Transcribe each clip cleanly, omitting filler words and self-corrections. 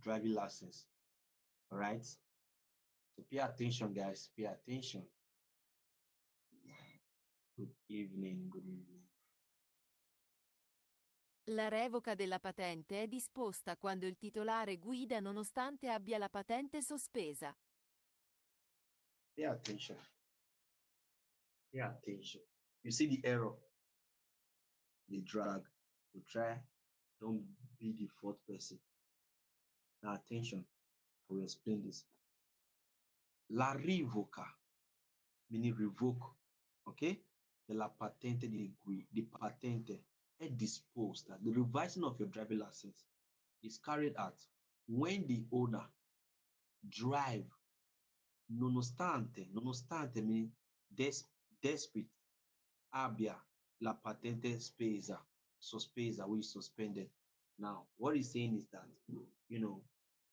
driving license. All right. So pay attention, guys. Pay attention. Good evening. Good evening. La revoca della patente è disposta quando il titolare guida nonostante abbia la patente sospesa. Pay attention. Pay attention. You see the error, the drag. So try, don't be the fourth person. Now attention. I will explain this. La revoca, meaning revoke, okay? Della patente di patente è disposta. The revising of your driving license is carried out when the owner drive nonostante meaning despite abbia la patente sospesa, which is suspended. Now, what he's saying is that, you know,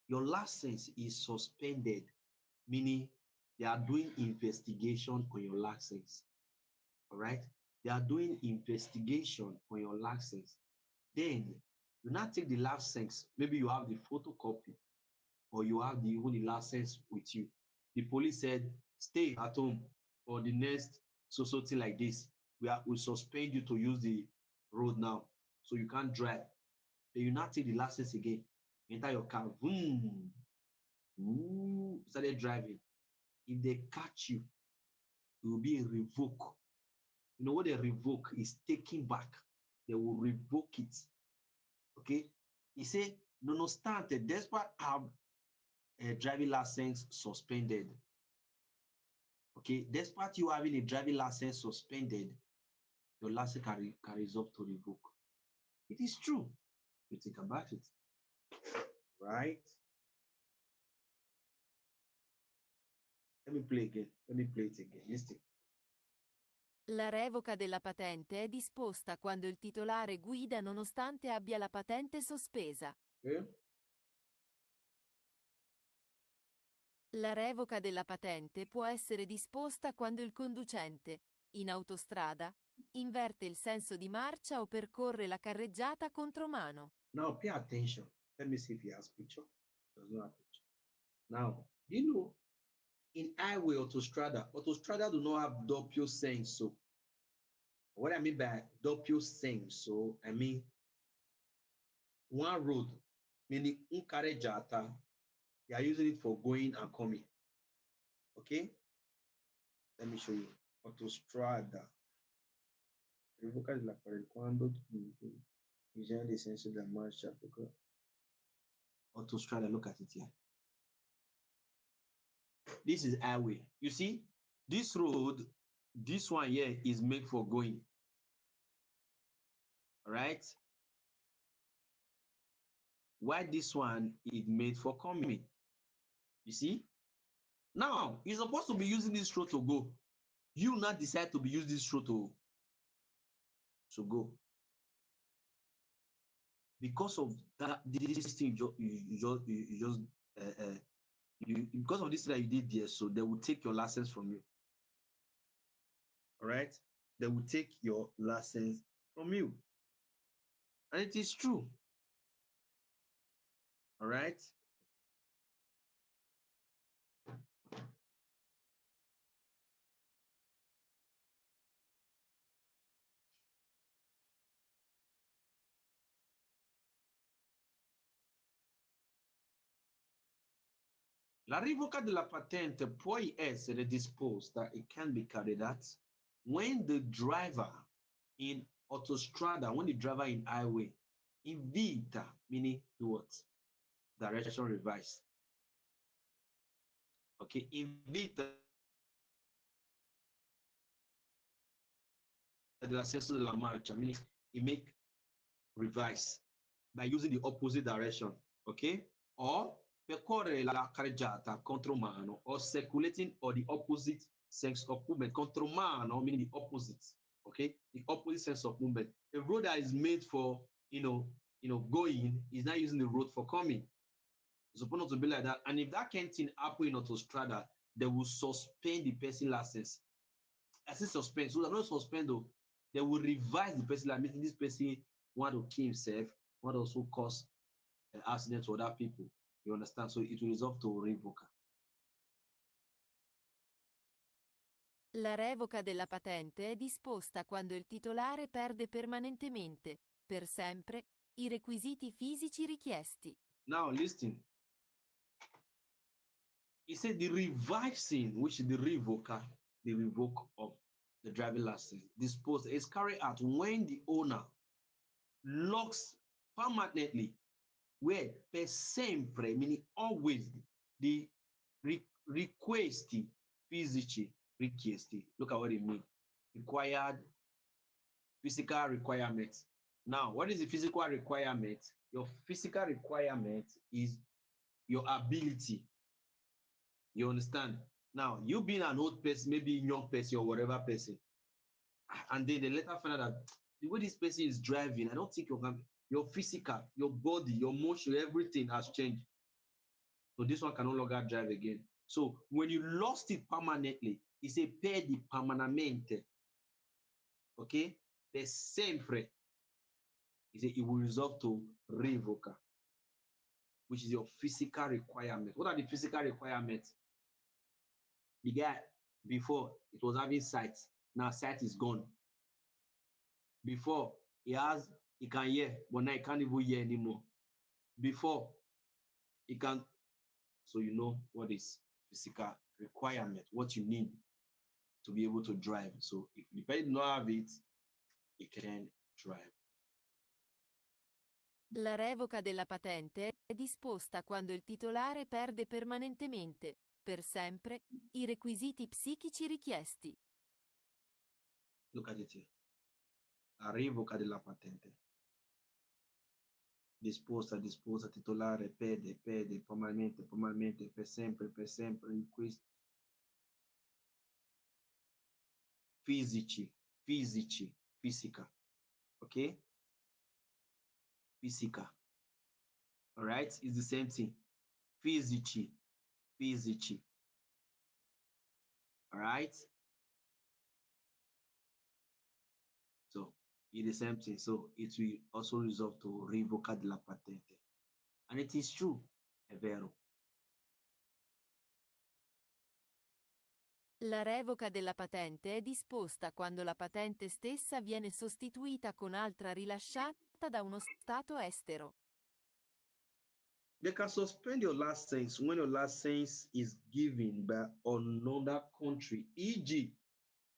your license is suspended, meaning they are doing investigation on your license. All right? They are doing investigation on your license. Then you now take the license. Maybe you have the photocopy or you have the only license with you. The police said, stay at home for the next something like this. We suspend you to use the road now, so you can't drive. Then you now take the license again, enter your car, started driving. If they catch you, it will be a revoke. You know what they revoke is taking back. They will revoke it. Okay? He said, nonostante, despite have a driving license suspended. Okay, despite you having a driving license suspended, your license can result to revoke. It is true. You think about it, right? Let me play again. Let me play it again. Listen. La revoca della patente è disposta quando il titolare guida nonostante abbia la patente sospesa. Okay. La revoca della patente può essere disposta quando il conducente, in autostrada, inverte il senso di marcia o percorre la carreggiata contromano. Now pay attention. Let me see if he has picture. Does not have picture. Now, you know, in highway autostrada do not have doppio senso. What I mean by doppio senso, I mean one road, meaning un carreggiata, they are using it for going and coming. Okay? Let me show you. Autostrada. Revoca della quando bisogna di senso della marcia. Autostrada, look at it here. This is highway. You see, this road, this one here is made for going. All right? Why this one is made for coming? You see? Now, you're supposed to be using this road to go. You not decide to be using this road to go. Because of that, this thing because of this that you did there, so they will take your license from you. All right? They will take your license from you. And it is true. All right? La revoca della patente può essere disposta, it can be carried out, when the driver in autostrada, when the driver in highway, invita, meaning what? Direction reverse. Okay, invita della senso della marcia, meaning he make reverse by using the opposite direction, okay? Or percorre la carreggiata contromano, or circulating or the opposite sense of movement. Contromano meaning the opposite, okay? The opposite sense of movement. A road that is made for going is not using the road for coming. It's supposed to be like that. And if that can't happen in autostrada, they will suspend the person license. I say suspend, so they're not suspend though. They will revise the person, like making this person want to kill himself, want to also cause an accident to other people. You understand? So it will result to revoca. La revoca della patente è disposta quando il titolare perde permanentemente, per sempre, i requisiti fisici richiesti. Now listen. He said the revising, which is the revoker, the revoke of the driving license, disposed is carried out when the owner locks permanently, where per sempre, meaning always, the requesti fisici richiesti. Look at what it means. Required physical requirements. Now, what is the physical requirement? Your physical requirement is your ability. You understand? Now, you being an old person, maybe young person or whatever person, and then they later find out that the way this person is driving, I don't think your physical, your body, your motion, everything has changed. So this one can no longer drive again. So when you lost it permanently, it's a perdi permanente. Okay? The sempre. It will result to revoca, which is your physical requirement. What are the physical requirements? The guy before it was having sight. Now sight is gone. Before he can hear, but now he can't even hear anymore. Before he can, so you know what is physical requirement, what you need to be able to drive. So if the person does not have it, he can drive. La revoca della patente è disposta quando il titolare perde permanentemente, per sempre, i requisiti psichici richiesti. Look at it here. La revoca della patente. Disposta, titolare, pede, permanente, per sempre, in questo. Fisici, fisica. Okay? Fisica. All right? It's the same thing. Fisici. All right? So it's the same thing. So it will also result to revoca della patente. And it is true, è vero. La revoca della patente è disposta quando la patente stessa viene sostituita con altra rilasciata da uno Stato estero. They can suspend your license when your license is given by another country. E.g.,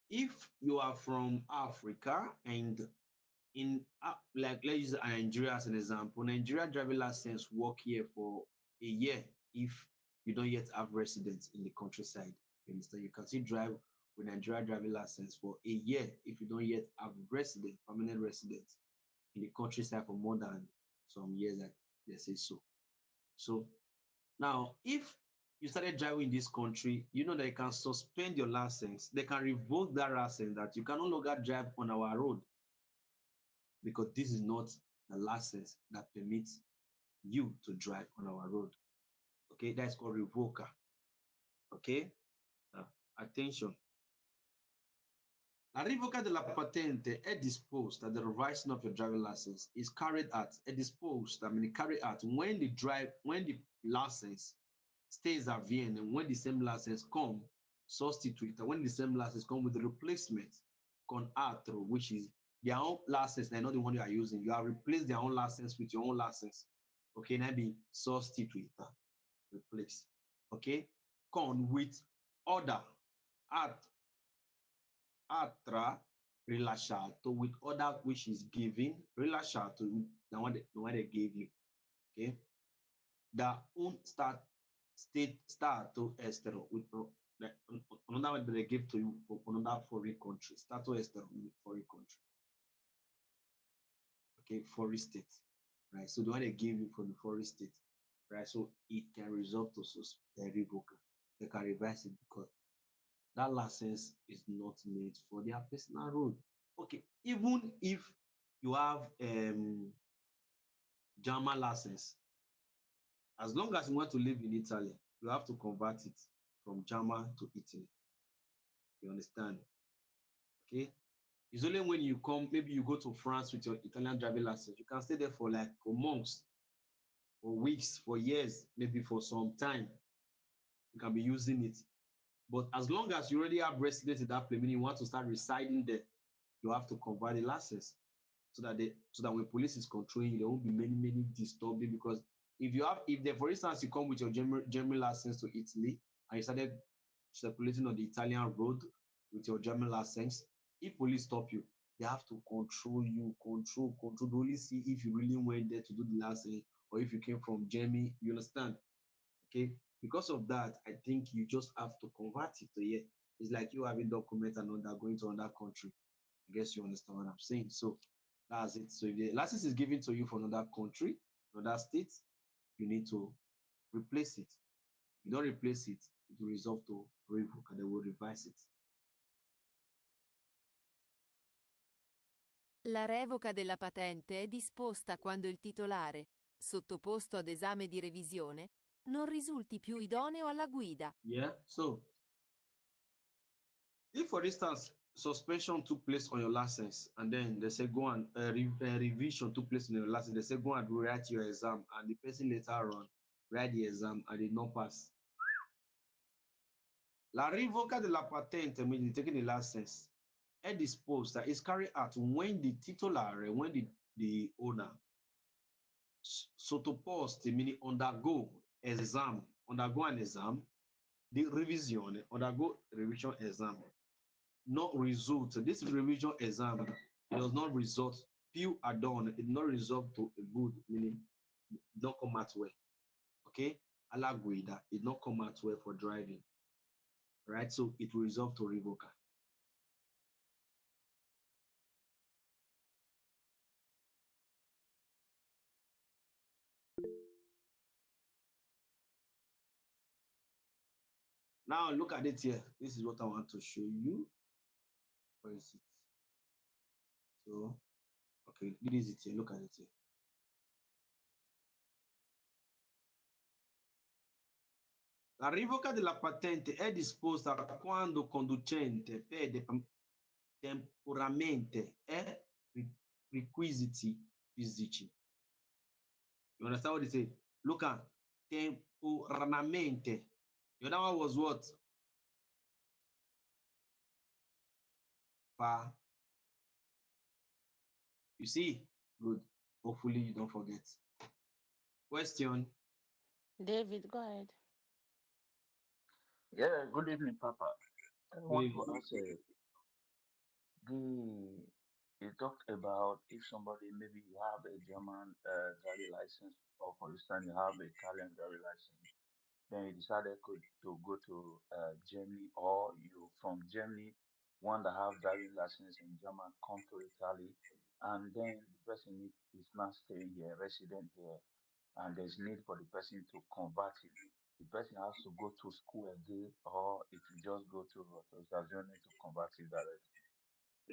if you are from Africa and like let's use Nigeria as an example. Nigeria driving license work here for a year if you don't yet have residence in the countryside. You understand? You can still drive with Nigeria driving license for a year if you don't yet have residence, permanent residence in the countryside for more than some years that they say so. So now if you started driving in this country, you know they can suspend your license. They can revoke that license that you can no longer drive on our road, because this is not the license that permits you to drive on our road. Okay, that's called revoker. Okay, attention. La revoca della patente è disposed, the revising of your driving license is carried out, disposed, carried out when the license stays avient and when the same license come substitute, when the same license come with the replacement con altro, which is their own license, they're not the one you are using. You have replaced their own license with your own license. Okay, now be substitute, replace. Okay, con with other altra rilasciato, with other which is given, rilasciato, the one they gave you. Okay, da un stato estero, with another one that they give to you for another foreign country. Stato estero, foreign country. Okay, foreign state, right? So the one they give you from the foreign state, right? So it can result to revoke. They can reverse it because that license is not made for their personal road. Okay, even if you have German license, as long as you want to live in Italy, you have to convert it from German to Italy. You understand? Okay. It's only when you come, maybe you go to France with your Italian driving license, you can stay there for months. for weeks, for years, maybe for some time, you can be using it. But as long as you already have residence in that place, meaning you want to start residing there, you have to convert the license so that when police is controlling you, there won't be many disturbing. Because if for instance you come with your German license to Italy and you started circulating on the Italian road with your German license, if police stop you, they have to control you, control. They only see if you really went there to do the license or if you came from Germany. You understand? Okay. Because of that, I think you just have to convert it to here. It's like you having documents and going to another country. I guess you understand what I'm saying. So that's it. So if the license is given to you from another country, another state, you need to replace it. If you don't replace it, it will result to revoke and they will revise it. La revoca della patente è disposta quando il titolare, sottoposto ad esame di revisione, non risulti più idoneo alla guida. Yeah. So if, for instance, suspension took place on your license and then they say go and revision took place on your license, they say go and rewrite your exam, and the person later on write the exam and did not pass. La revoca della patente, meaning taking the license, è disposta, is carried out when the titolare, when the owner sottoposti, meaning undergo an exam, the revisione, undergo revision exam, not result. This revision exam does not result, più adorn, it not result to a good, meaning not come out well. Okay? Alla guida, it not come out well for driving. Right? So it will result to revoca. Now look at it here. This is what I want to show you. Where is it? So, okay, this is it here. Look at it here. La revoca della patente è disposta quando conducente perde temporaneamente requisiti fisici. You understand what it say? Look at temporaneamente. The other one was what? You see? Good. Hopefully you don't forget. Question. David, go ahead. Yeah, good evening, Papa. I want to ask you talked about if somebody, maybe you have a German driving license, or for instance, you have an Italian driving license, then you decided to go to Germany, or you from Germany, one that have driving license in German, come to Italy, and then the person is not staying here, resident here, and there's need for the person to convert it. The person has to go to school again, or it will just go to authorization to convert it directly.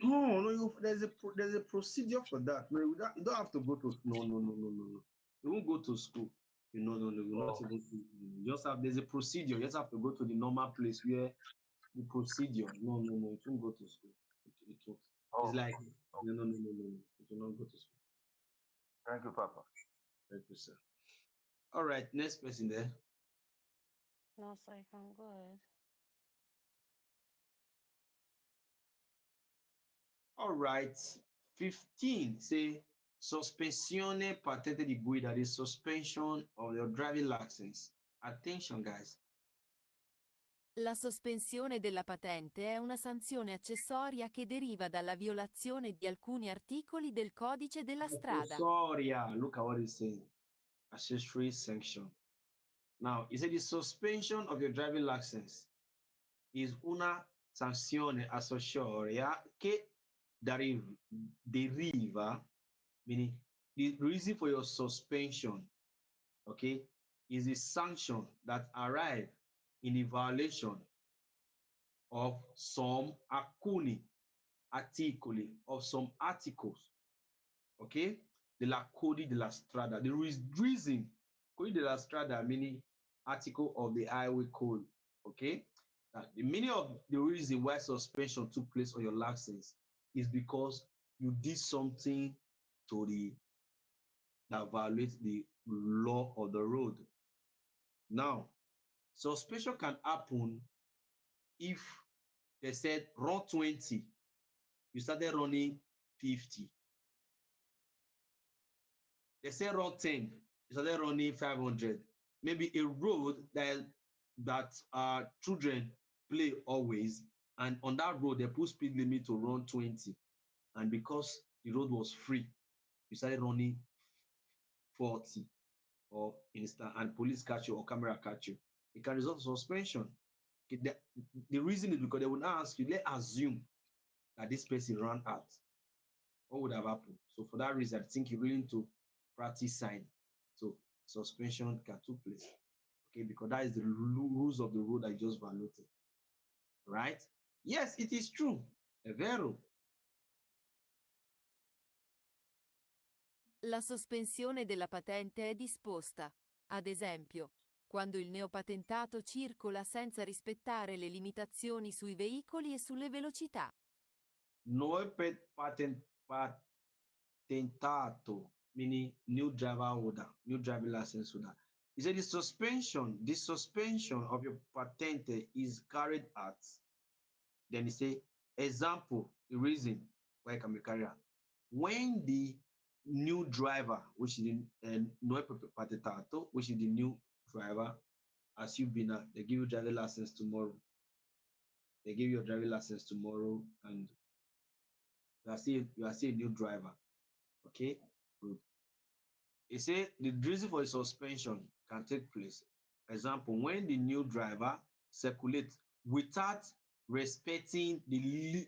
No, there's a procedure for that. No, you don't have to go to no. You won't go to school. No, you're not even. You just have there's a procedure. You just have to go to the normal place where the procedure. No, it won't go to school. It won't. It's like no. It will not go to school. Thank you, Papa. Thank you, sir. All right, next person there. No, sir, you can go ahead. All right, 15 say sospensione patente di guida, the suspension of your driving license. Attention, guys. La sospensione della patente è una sanzione accessoria che deriva dalla violazione di alcuni articoli del codice della strada. Accessoria, look at what it's saying. Accessory sanction. Now, it said the suspension of your driving license is una sanzione accessoria che deriva, meaning the reason for your suspension, okay, is a sanction that arrive in a violation of some articoli, of some articles, okay, della Codi della Strada. The reason, Codi della Strada, meaning article of the highway code, okay? The meaning of the reason why suspension took place on your license is because you did something to that violates the law of the road. Now, suspension can happen if they said run 20, you started running 50. They said run 10, you started running 500. Maybe a road that children play always, and on that road they put speed limit to run 20, and because the road was free, you started running 40 or instant, and police catch you or camera catch you, it can result in suspension. Okay, the reason is because they will now ask you, let's assume that this person ran out. What would have happened? So for that reason, I think you really need to practice sign. So suspension can take place. Okay, because that is the rules of the road I just violated. Right? Yes, it is true. È vero. La sospensione della patente è disposta, ad esempio, quando il neopatentato circola senza rispettare le limitazioni sui veicoli e sulle velocità. Patentato, meaning new driver holder, new driving license holder. He said the suspension of your patente is carried out. Then he say, example, the reason why it can be carried out. When the new driver, which is the nuovo patentato, which is the new driver, as you've been, they give you driving license tomorrow. They give you a driving license tomorrow, and you are still a new driver. Okay, good. He said the reason for the suspension can take place. Example, when the new driver circulates without respecting the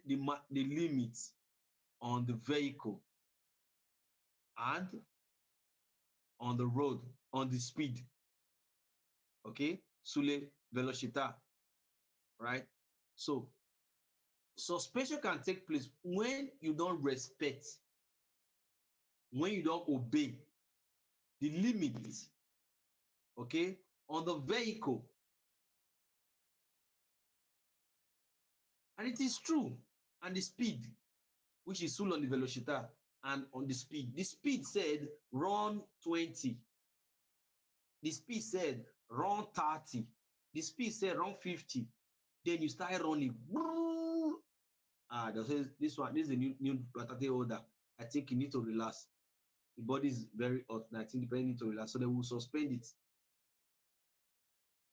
limits on the vehicle and on the road, on the speed. Okay, sulle velocità, right? So suspension can take place when you don't respect, when you don't obey the limits, okay, on the vehicle. And it is true. And the speed, which is sul on the velocità, and on the speed. The speed said run 20. The speed said run 30. The speed said run 50. Then you start running. This is a new Patente holder. I think you need to relax. The body is very hot, and I think the person need to relax. So they will suspend it.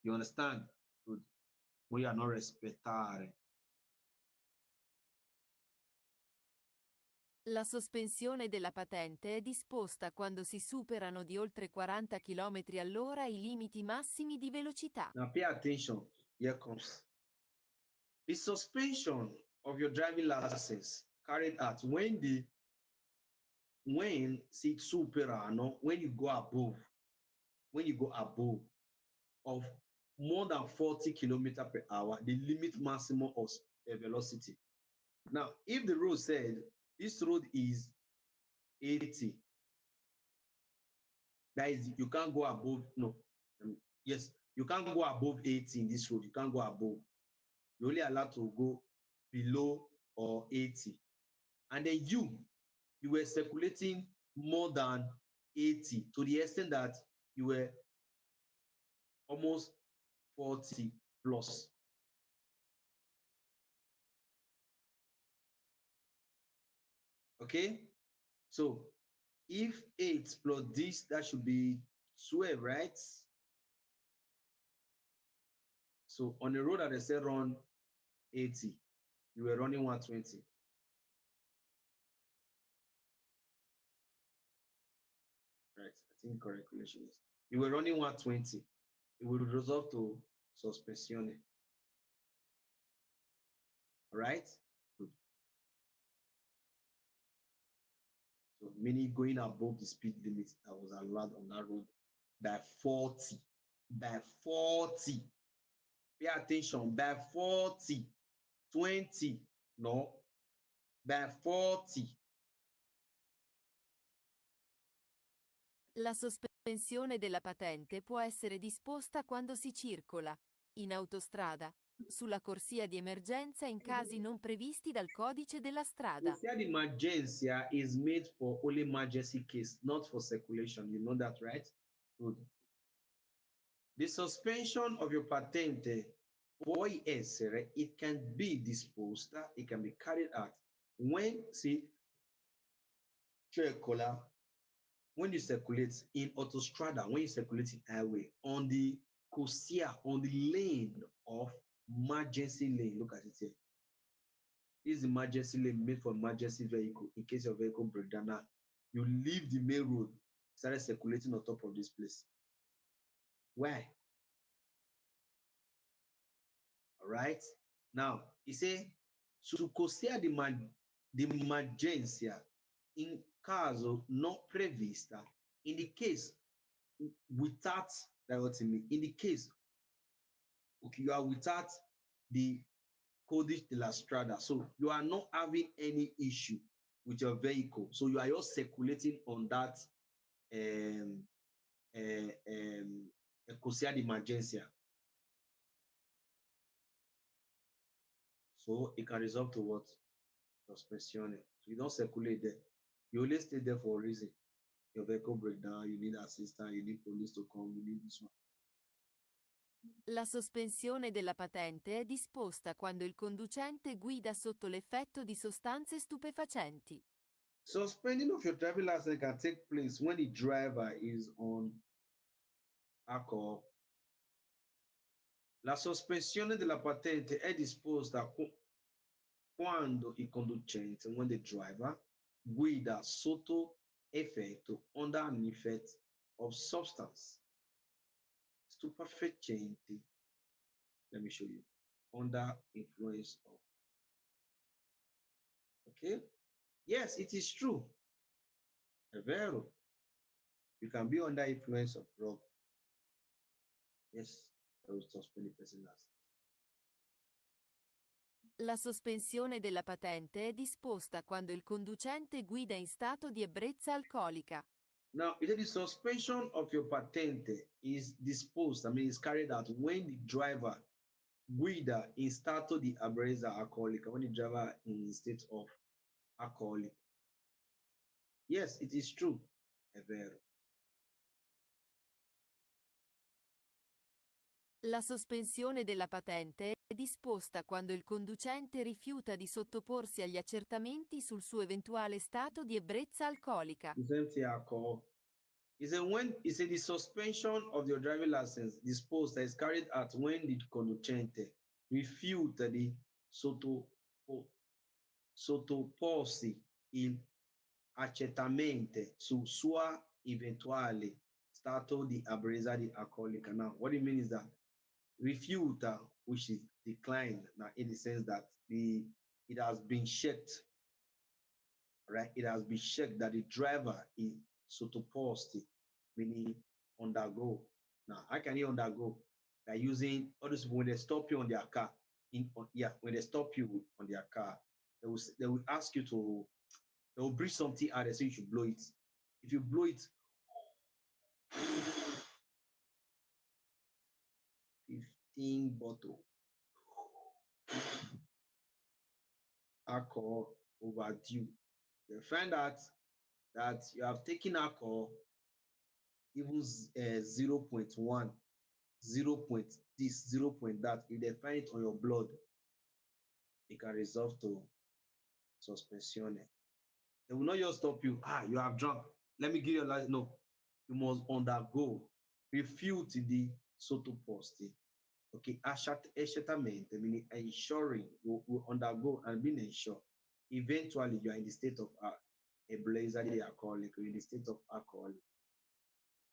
You understand? Good. When you are not rispettare. La sospensione della patente è disposta quando si superano di oltre 40 km all'ora i limiti massimi di velocità. Now pay attention. Here comes. The suspension of your driving license carried out when si superano, when you go above of more than 40 km per hour, the limit maximum of velocity. Now, if the road said this road is 80, that is, you can't go above, no, yes, you can't go above 80 in this road, you can't go above. You're only allowed to go below or 80. And then you were circulating more than 80 to the extent that you were almost 40 plus. Okay, so if 8 plus this, that should be 12, right? So on the road that they said run 80, you were running 120. Right, I think correct calculation is. You were running 120. It will result to sospensione. Right? Good. So meaning going above the speed limit that was allowed on that road by 40. By 40. Pay attention, by 40. 20. No. By 40. La sospensione della patente può essere disposta quando si circola, in autostrada, sulla corsia di emergenza in casi non previsti dal codice della strada. Corsia di emergenza is made for only emergency case, not for circulation. You know that, right? Good. The suspension of your patente può essere, it can be disposed, it can be carried out when si circola, when you circulate in autostrada, when you circulate in highway, on the corsia, on the lane of emergency lane. Look at it here. This is emergency lane made for emergency vehicle in case your vehicle break down. Now, you leave the main road, started circulating on top of this place. Why? All right. Now, he say, su corsia di emergenza in caso non prevista, in the case without, that what it mean, in the case, okay, you are without the codice de la strada, so you are not having any issue with your vehicle, so you are just circulating on that corsia di emergenza. So it can result to what? Suspension. So you don't circulate there. You only stay there for a reason. Your vehicle break down, you need assistance, you need police to come, you need this one. La sospensione della patente è disposta quando il conducente guida sotto l'effetto di sostanze stupefacenti. Suspending of your driving license can take place when the driver is on alcohol. La sospensione della patente è disposta quando il conducente, when the driver, guida sotto effetto, under an effect of substance. Stupefacenti. Let me show you. Under influence of. Okay? Yes, it is true. È vero. You can be under influence of drug. Yes, I will suspend the person last. La sospensione della patente è disposta quando il conducente guida in stato di ebbrezza alcolica. Now, the suspension of your patente is disposed, is carried out when the driver guida in stato di ebbrezza alcolica, when the driver in state of alcoholic. Yes, it is true. È vero. La sospensione della patente è disposta quando il conducente rifiuta di sottoporsi agli accertamenti sul suo eventuale stato di ebbrezza alcolica. Empty alcohol. Is when is the suspension of your driving license disposed is carried out when the conducente rifiuta di sottoporsi in accertamento sul suo eventuale stato di ebbrezza alcolica. Now, what it means is that refuta, which is declined, now in the sense that it has been checked, right? It has been checked that the driver is sottoposto, meaning undergo. Now, how can you undergo? By using all those people when they stop you on their car, when they stop you on their car, they will ask you to, they will breathe something out, they say you should blow it. If you blow it, 15 bottle alcohol overdue. They find out that you have taken alcohol even 0.1, 0. This, 0. That. If they find it on your blood, it can result to suspension. They will not just stop you. You have drunk. Let me give you a license. No, you must undergo, refute the sottoposti. Okay, accertamento, meaning ensuring, will undergo and being ensured. Eventually, you are in the state of a blazer alcoholic, or in the state of alcohol.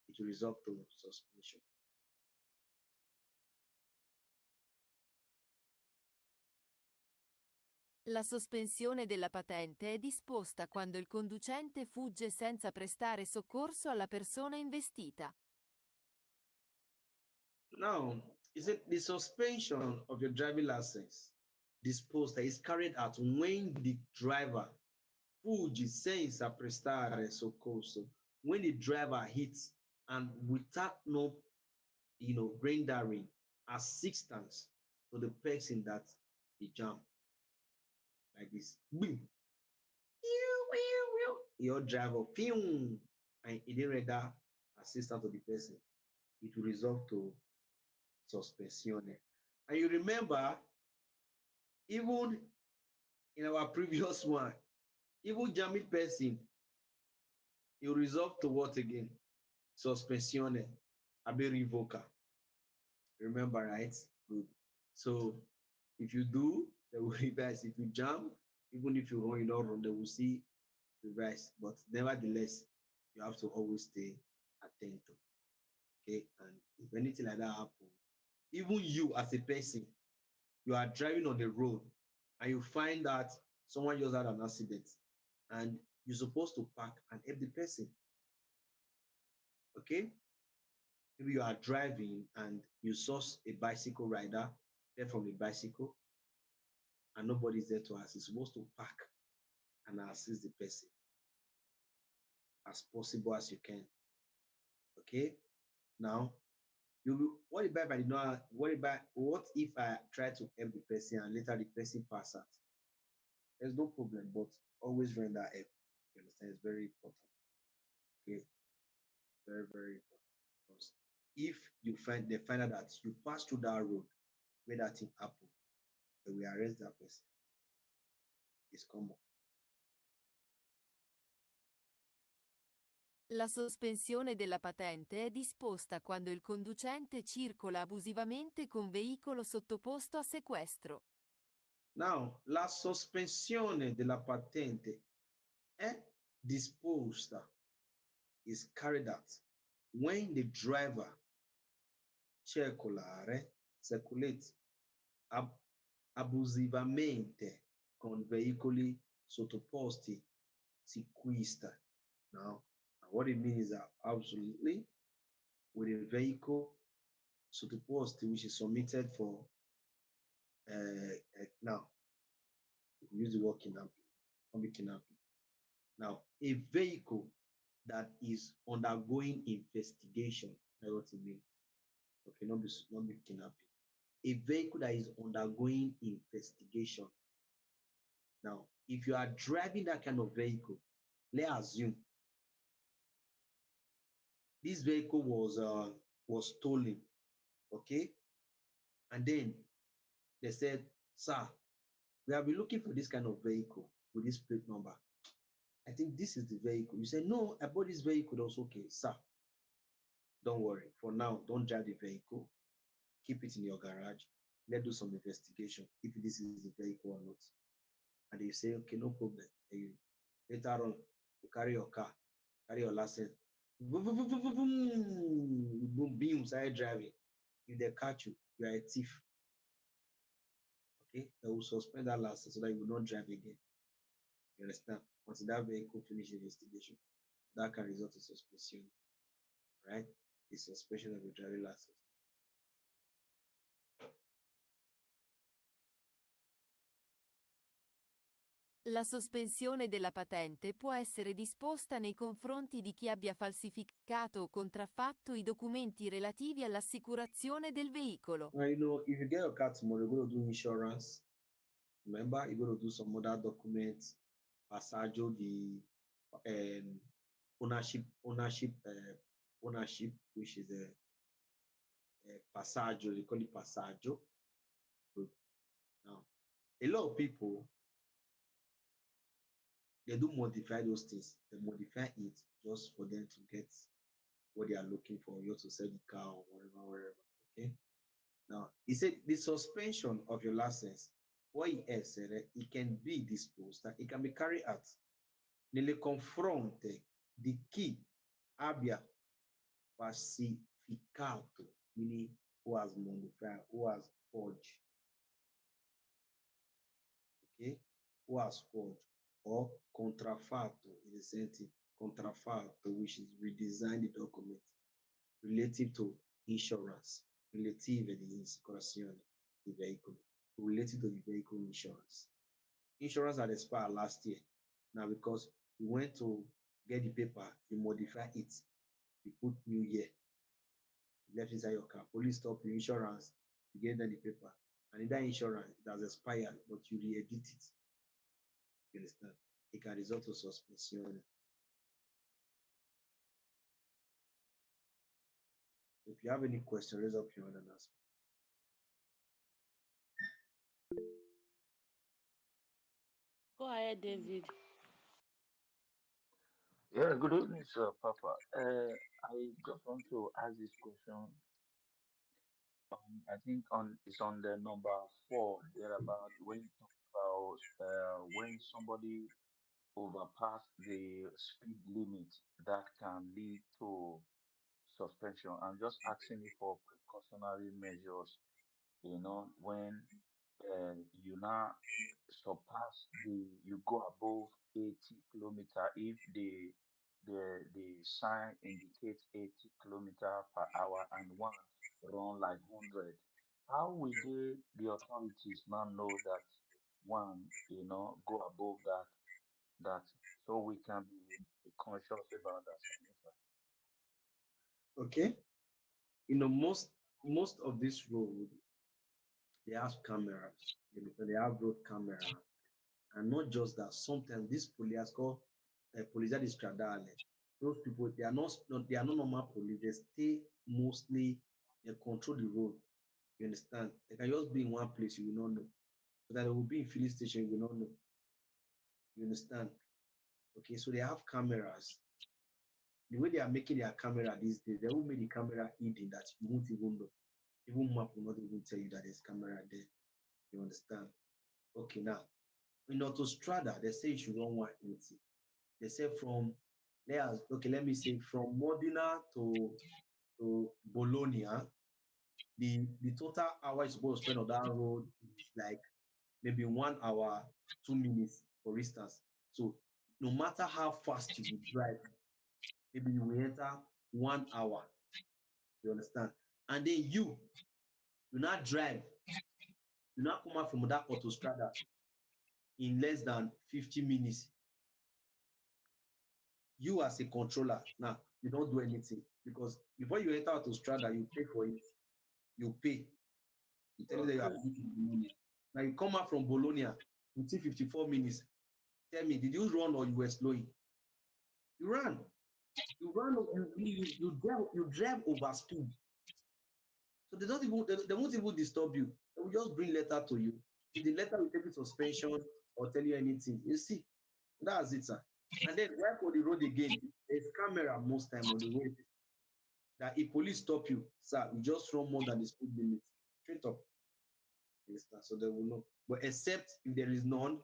It will result to suspension. La sospensione della patente è disposta quando il conducente fugge senza prestare soccorso alla persona investita. Now, is it the suspension of your driving license disposed that is carried out when the driver fugge senza prestare soccorso, when the driver hits and without no, rendering assistance to the person that he jam. Like this. Boom. Your driver, and he didn't render assistance to the person. It will result to suspension. And you remember, even in our previous one, even jamming person, it will result to what again? Suspension. Abe revoker. Remember, right? Good. So if you do, they will reverse. If you jam, even if you run, you don't run, they will see reverse. But nevertheless, you have to always stay attentive. Okay. And if anything like that happens, even you as a person, you are driving on the road and you find that someone just had an accident and you're supposed to park and help the person. Okay? Maybe you are driving and you saw a bicycle rider there from the bicycle and nobody's there to assist. You're supposed to park and assist the person as possible as you can. Okay? Now, what if I did not, what if I try to help the person and later the person pass out? There's no problem, but always render help. You understand? It's very important. Okay, very, very important. Because if they find out that you pass through that road where that thing happened, they will arrest that person. It's common. La sospensione della patente è disposta quando il conducente circola abusivamente con veicolo sottoposto a sequestro. Now, la sospensione della patente è disposta, is carried out when the driver circulates abusivamente con veicoli sottoposti sequester. Now, what it means is that absolutely with a vehicle sottoposti, which is submitted for now, we use the word kidnapping. Now, a vehicle that is undergoing investigation, that's what it means. Okay, not be kidnapping. A vehicle that is undergoing investigation. Now, if you are driving that kind of vehicle, let's assume this vehicle was stolen, okay? And then they said, sir, we have been looking for this kind of vehicle with this plate number. I think this is the vehicle. You say, no, I bought this vehicle. That's okay, sir. Don't worry. For now, don't drive the vehicle. Keep it in your garage. Let's do some investigation if this is the vehicle or not. And you say, okay, no problem. Later on, you carry your car, carry your license. Boom, boom, start driving. If they catch you, you are a thief. Okay, they will suspend that license so that you will not drive again. You understand? Once that vehicle finish investigation, that can result in suspension, right? The suspension of your driving license. La sospensione della patente può essere disposta nei confronti di chi abbia falsificato o contraffatto i documenti relativi all'assicurazione del veicolo. Well, you know, if you get your car tomorrow, you're going to do insurance. Remember, you're going to do some other documents, passaggio, the ownership, which is a passaggio. They call it passaggio. Good. Now, a lot of people, they do modify those things. They modify it just for them to get what they are looking for, you to sell the car or whatever. Okay. Now, he said the suspension of your license, what he has said, it can be disposed, that it can be carried out. Nelle confronte di chi abbia falsificato, meaning who has modified, who has forged. Okay, who has forged or contraffatto in the same thing, contraffatto, which is redesign the document relative to insurance, relative di assicurazione di veicoli, related to the vehicle insurance. Insurance had expired last year. Now, because you went to get the paper, you modify it, you put new year, you left inside your car, police stop your insurance, you get them the paper, and in that insurance it has expired, but you re-edit it. You understand? It can result to suspension. If you have any question, raise up your hand and ask. Go ahead, David. Yeah, good evening, sir, Papa. I just want to ask this question. I think it's on the number 4 there about when you talk about when somebody overpass the speed limit that can lead to suspension. I'm just asking you for precautionary measures, when you now surpass you go above 80 kilometer if the sign indicates 80 kilometer per hour and one run like 100. How will the authorities now know that one, go above that so we can be conscious about that, sir? Yes, sir. Okay, most of this road they have cameras. You know, they have road camera, and not just that. Sometimes these police called polizia di stradale. Those people they are not normal police. They stay mostly they control the road. You understand? They can just be in one place you will not know. So that they will be in filling station you will not know. You understand? Okay, so they have cameras. The way they are making their camera these days, they will make the camera hidden that you won't even know. Even map will not even tell you that there's camera there. You understand? Okay, now in autostrada, they say you should run 180. They say let me say from Modena to Bologna, the total hour you're supposed to spend on that road is like maybe 1 hour, 2 minutes, for instance. So no matter how fast you will drive, maybe you will enter 1 hour. You understand? And then you not drive, you not come out from that autostrada in less than 50 minutes. You as a controller, now you don't do anything because before you enter autostrada, you pay for it. You pay. You tell you that you are Okay. going to Bologna. Now you come out from Bologna within 54 minutes. Tell me, did you run or you were slowing? You ran. You run. You drive over speed. So they won't even disturb you. They will just bring letter to you. If the letter will take you suspension or tell you anything, you see, that's it, sir. And then right for the road again, there's camera most time on the road that if police stop you, sir, you just run more than the speed limit. Straight up. Understand? So they will know. But except if there is none,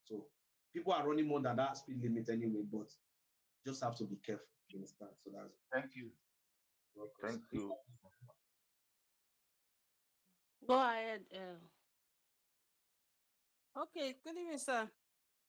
so people are running more than that speed limit anyway, but just have to be careful. You understand? So that's Thank you. welcome, Thank sir. you. Go ahead. Okay, good evening, sir.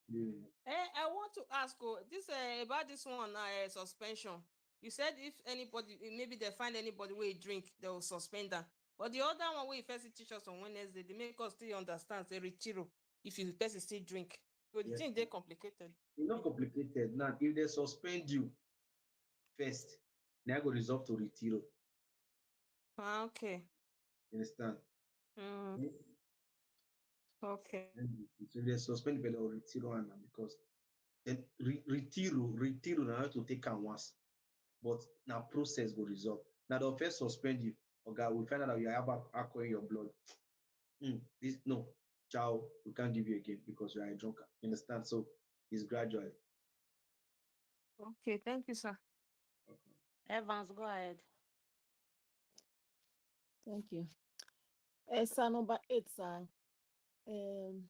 Yeah. I want to ask this about this one suspension. You said if anybody, maybe they find anybody where drink, they will suspend them. But the other one where you first teach us on Wednesday, they make us still understand the retiro if you person still drink. So the Yes. thing they complicated. It's not complicated. Now, if they suspend you first, now go resolve to retiro. Ah, okay. You understand? Mm, okay. So they suspend you or retiro and because then retiro now to take am once. But now process will resolve. Now they'll first suspend you. Okay, we find out that you have alcohol in your blood. This no, ciao, we can't give you again because you are a drunkard. You understand? So it's gradually. Okay, thank you, sir. Evans, go ahead. Thank you. Sir, number 8, sir. Um,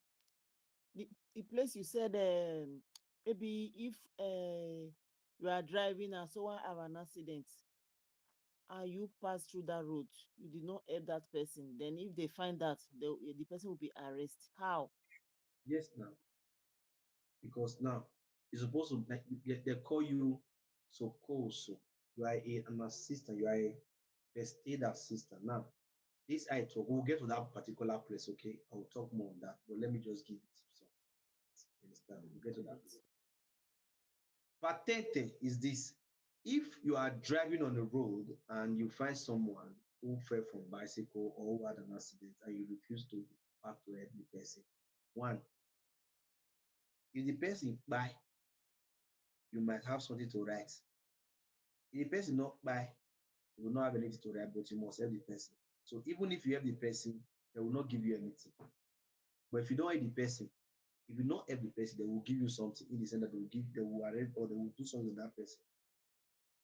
the place you said, maybe if you are driving and someone have an accident and you pass through that road, you did not help that person. Then if they find that, the person will be arrested. How? Yes, now because now you're supposed to like they call you so you are an assistant, you are a first aid assistant. Now, this I talk, we'll get to that particular place, okay? I'll talk more on that, but let me just give it some. You understand? We'll get to that. Patente is this. If you are driving on the road and you find someone who fell from bicycle or who had an accident and you refuse to back to help the person. One, if the person buy, you might have something to write. If the person not buy, you will not have anything to write, but you must help the person. So even if you help the person, they will not give you anything. But if you don't help the person, if you not help the person, they will give you something in the sense that they will arrange or they will do something with that person.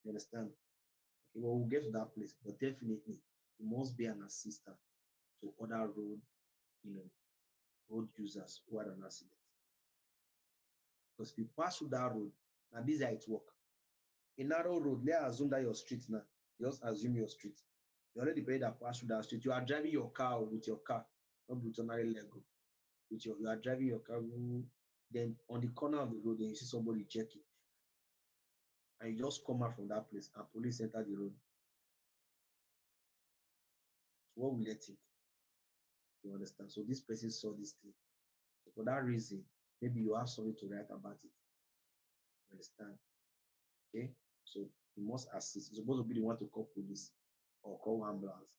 You understand? Okay, well, we'll get to that place, but definitely you must be an assistant to other road, road users who had an accident. Because if you pass through that road, now this is how it work. A narrow road, let's assume that your street now. Just assume your street. You already paid that pass through that street. You are driving your car with your car, not with ordinary Lego. You are driving your car, then on the corner of the road, then you see somebody checking. And you just come out from that place and police enter the road. So what will they think? You understand? So this person saw this thing. So for that reason, maybe you have something to write about it. You understand? Okay? So you must assist. You're supposed to be the one to call police or call ambulance.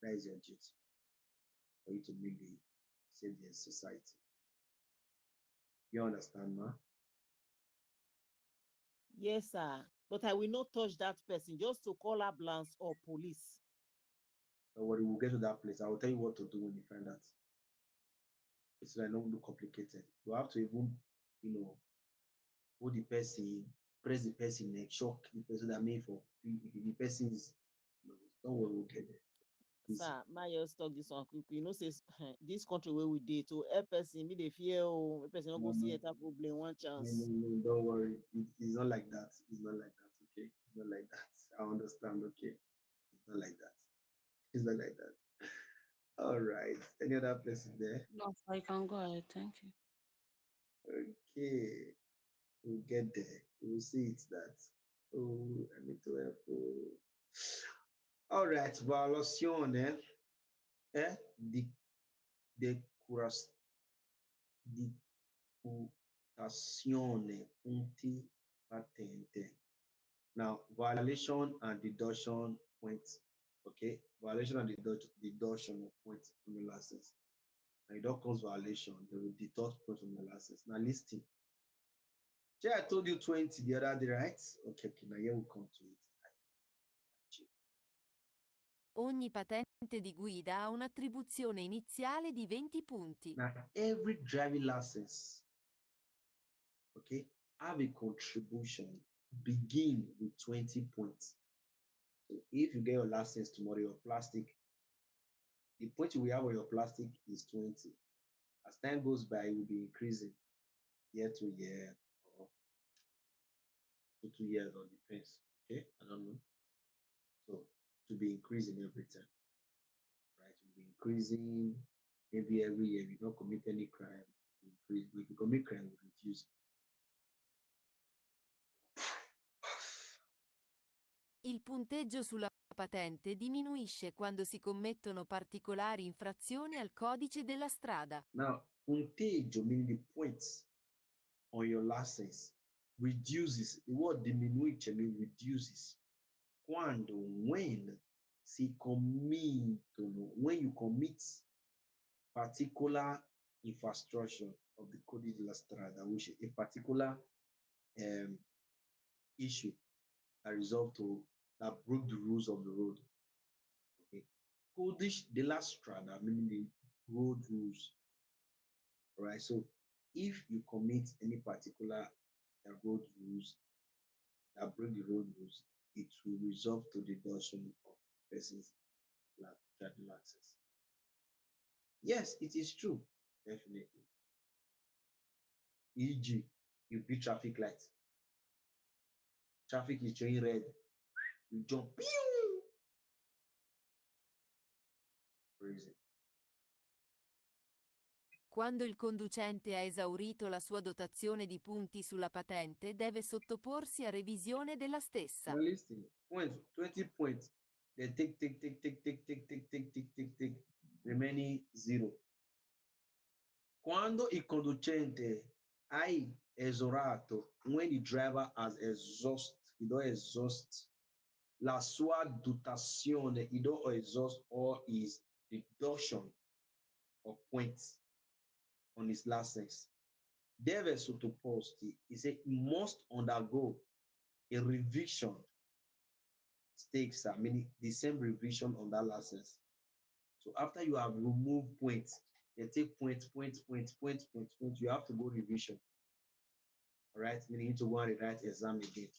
That is your duty for you to make the save the society. You understand, ma? Yes, sir. But I will not touch that person just to call ambulance or police. Don't worry, we'll get to that place. I will tell you what to do when you find out. It's like not look complicated. You have to even, hold the person, press the person neck, shock the person that made for if the person is, don't worry, we'll get there. Sir, my just talk this one quick. Say this country where we did to help person, me they fear person not go see a problem one chance. No, don't worry. It's not like that. It's not like that, okay? It's not like that. I understand, okay? It's not like that. It's not like that. All right. Any other places there? No, I can go ahead. Thank you. Okay. We'll get there. We'll see it's that. Oh, I need to help. All right. Valutazione. Di, curas, Dictazione punti patente. Now, violation and deduction points. Okay, violation and deduction of points from your license. Now, you don't cause violation, they will deduct points from your license. Now, listen. I told you 20 the other day, right? Okay, now here we come to it. Ogni patente di guida ha un'attribuzione iniziale di 20 punti. Now, every driving license, okay, have a contribution begin with 20 points. So if you get your license tomorrow, your plastic, the point you will have on your plastic is 20. As time goes by, it will be increasing year to year or 2 years, or depends. Okay, I don't know. So to be increasing every time, right? To be increasing maybe every year. If you don't commit any crime, to increase. But if you commit crime, it will reduce. Il punteggio sulla patente diminuisce quando si commettono particolari infrazioni al codice della strada. Now, punteggio meaning the points on your license reduces. The word diminuisce means reduces. Quando, when when you commit particular infrastructure of the codice della strada, which is a particular issue that broke the rules of the road. Okay, codice della strada meaning the road rules. All right, so if you commit any particular road rules that break the road rules, it will result to the deduction of person's driving license. Yes, it is true, definitely. E.g., you beat traffic lights. Traffic is showing red. You jump. Pew! Crazy. Quando il conducente ha esaurito la sua dotazione di punti sulla patente, deve sottoporsi a revisione della stessa. Now listen, points, 20 points. They take, remaining 0. Quando il conducente hai esaurato, when the driver has he don't exhaust la sua dotazione, il do exhaust or his deduction of points on his license. Deve sottoposti, he said, must undergo a revision stakes, meaning the same revision on that license. So after you have removed points, they take points, you have to go revision. All right, meaning you need to go and write exam again.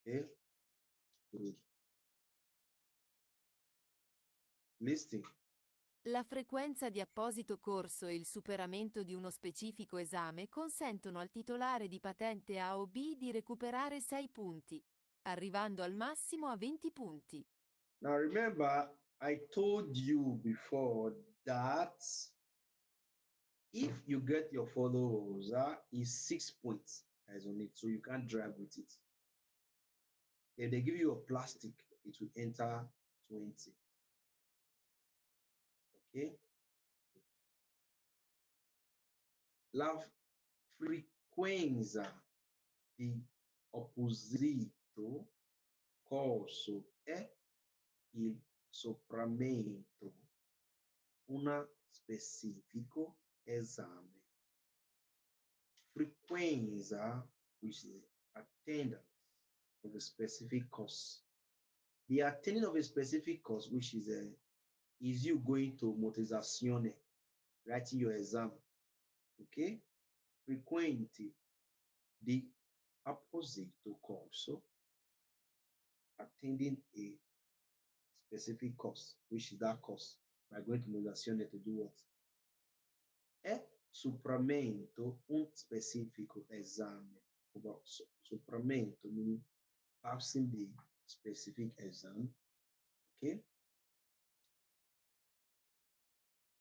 Okay, good. Listing. La frequenza di apposito corso e il superamento di uno specifico esame consentono al titolare di patente A o B di recuperare 6 punti, arrivando al massimo a 20 punti. Now remember, I told you before that if you get your followers, is 6 points as on it, so you can't drive with it. If they give you a plastic, it will enter 20. Okay. La frequenza di opposito corso è il sopravvento un specifico esame. Frequenza, which is attendance of a specific course. The attending of a specific course, which is you going to motorizzazione, writing your exam. Okay? Frequenti di apposito corso, attending a specific course, which is that course. By going to motorizzazione to do what? È superamento un specifico esame. Superamento meaning passing the specific exam. Okay?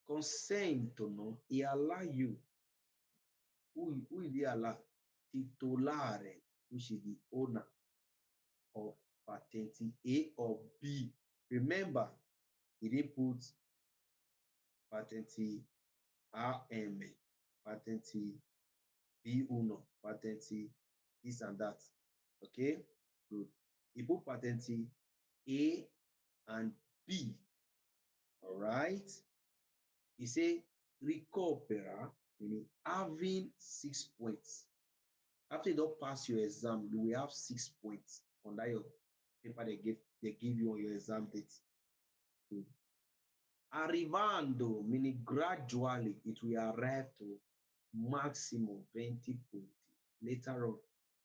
Consentono e allow you. Who they allow? Titolare, which is the owner of patente A or B. Remember, he didn't put patente AM, patente B1, patente this and that. Okay, good. He put patente A and B. All right. He say recupera, meaning having 6 points. After you don't pass your exam, you will have 6 points under your paper they give you on your exam date. Good. Arrivando, meaning gradually it will arrive to maximum 20 punti. Later on,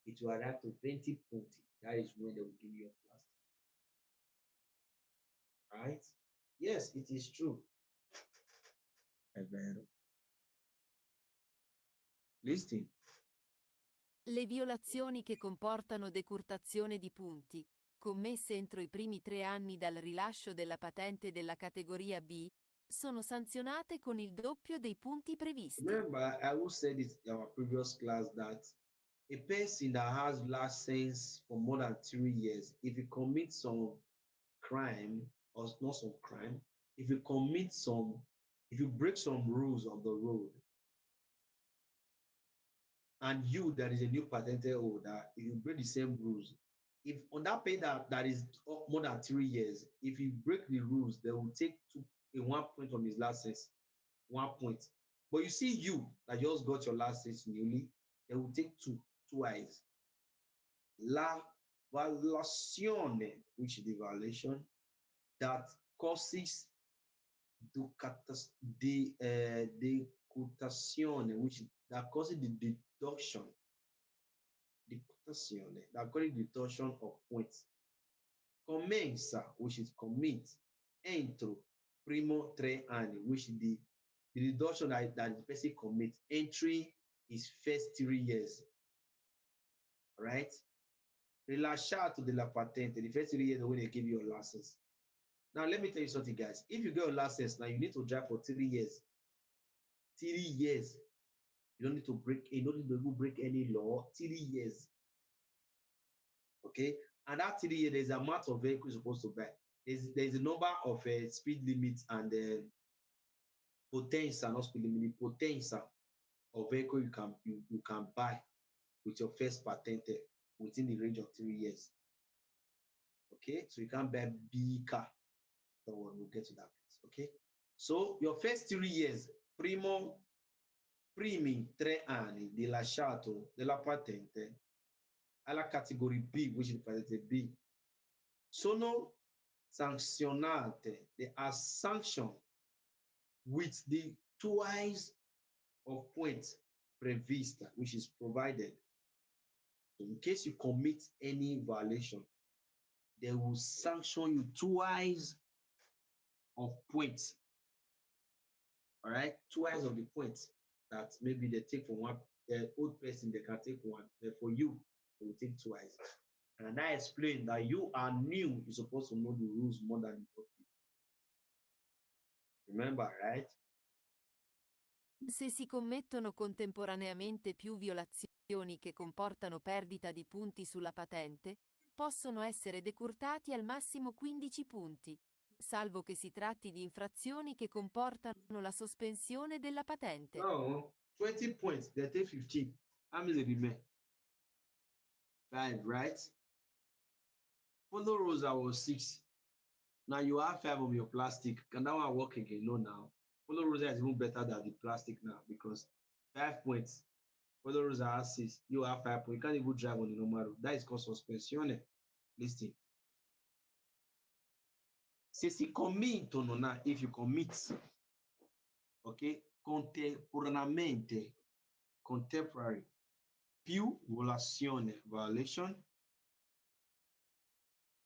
it will arrive to 20 punti. That is when they will give you a plastic. Right? Yes, it is true. È vero. Listing. Le violazioni che comportano decurtazione di punti, commesse entro i primi 3 anni dal rilascio della patente della categoria B, sono sanzionate con il doppio dei punti previsti. Remember, I will say this in our previous class that a person that has license for more than 3 years, if he commits some crime or not some crime, if you break some rules on the road, and you that is a new patente holder, if you break the same rules, if on that pay that is more than 3 years, if you break the rules, they will take 1 point from his license, 1 point. But you see you that just got your license newly, they will take twice. La violazione, which is the violation that causes decurtazione, which that causes the deduction. Decurtazione, that causes the deduction of points. Commensa, which is commit. Entro, primo 3 anni, which is the deduction that the person commits. Entry is first 3 years. All right? Rilasciato della patente, the first 3 years when they give you your license. Now, let me tell you something, guys. If you get your license now, you need to drive for 3 years. 3 years. You don't need to break any law. 3 years. Okay? And that 3 years, there's an amount of vehicles you're supposed to buy. There's a number of speed limits and potential, not speed limit, potential of vehicle you can buy with your first patente within the range of 3 years. Okay, so you can't buy big car. Don't worry, we'll get to that place. Okay, so your first 3 years, primi 3 anni di lasciato della patente alla categoria B, which is patente B, sono sanzionate. They are sanctioned with the twice of points prevista, which is provided. So in case you commit any violation, they will sanction you twice of points. All right, twice of the points that maybe they take from one old person, they can take one, but for you, they will take twice. And I explained that you are new, you're supposed to know the rules more than the old people. Remember, right? Se si commettono contemporaneamente più violazioni che comportano perdita di punti sulla patente, possono essere decurtati al massimo 15 punti, salvo che si tratti di infrazioni che comportano la sospensione della patente. No, 20 points, they take 15. How many remain? 5, right? Follow rules, I was 6. Now you have 5 of your plastic. Can that one work again? No, now. Follow rules is even better than the plastic now because 5 points. Follow rules are 6. You have 5 points. You can't even drive on the normal road. That is called suspension. Listen. Se si committono now, if you commit, okay, contemporaneamente, contemporary, più violation,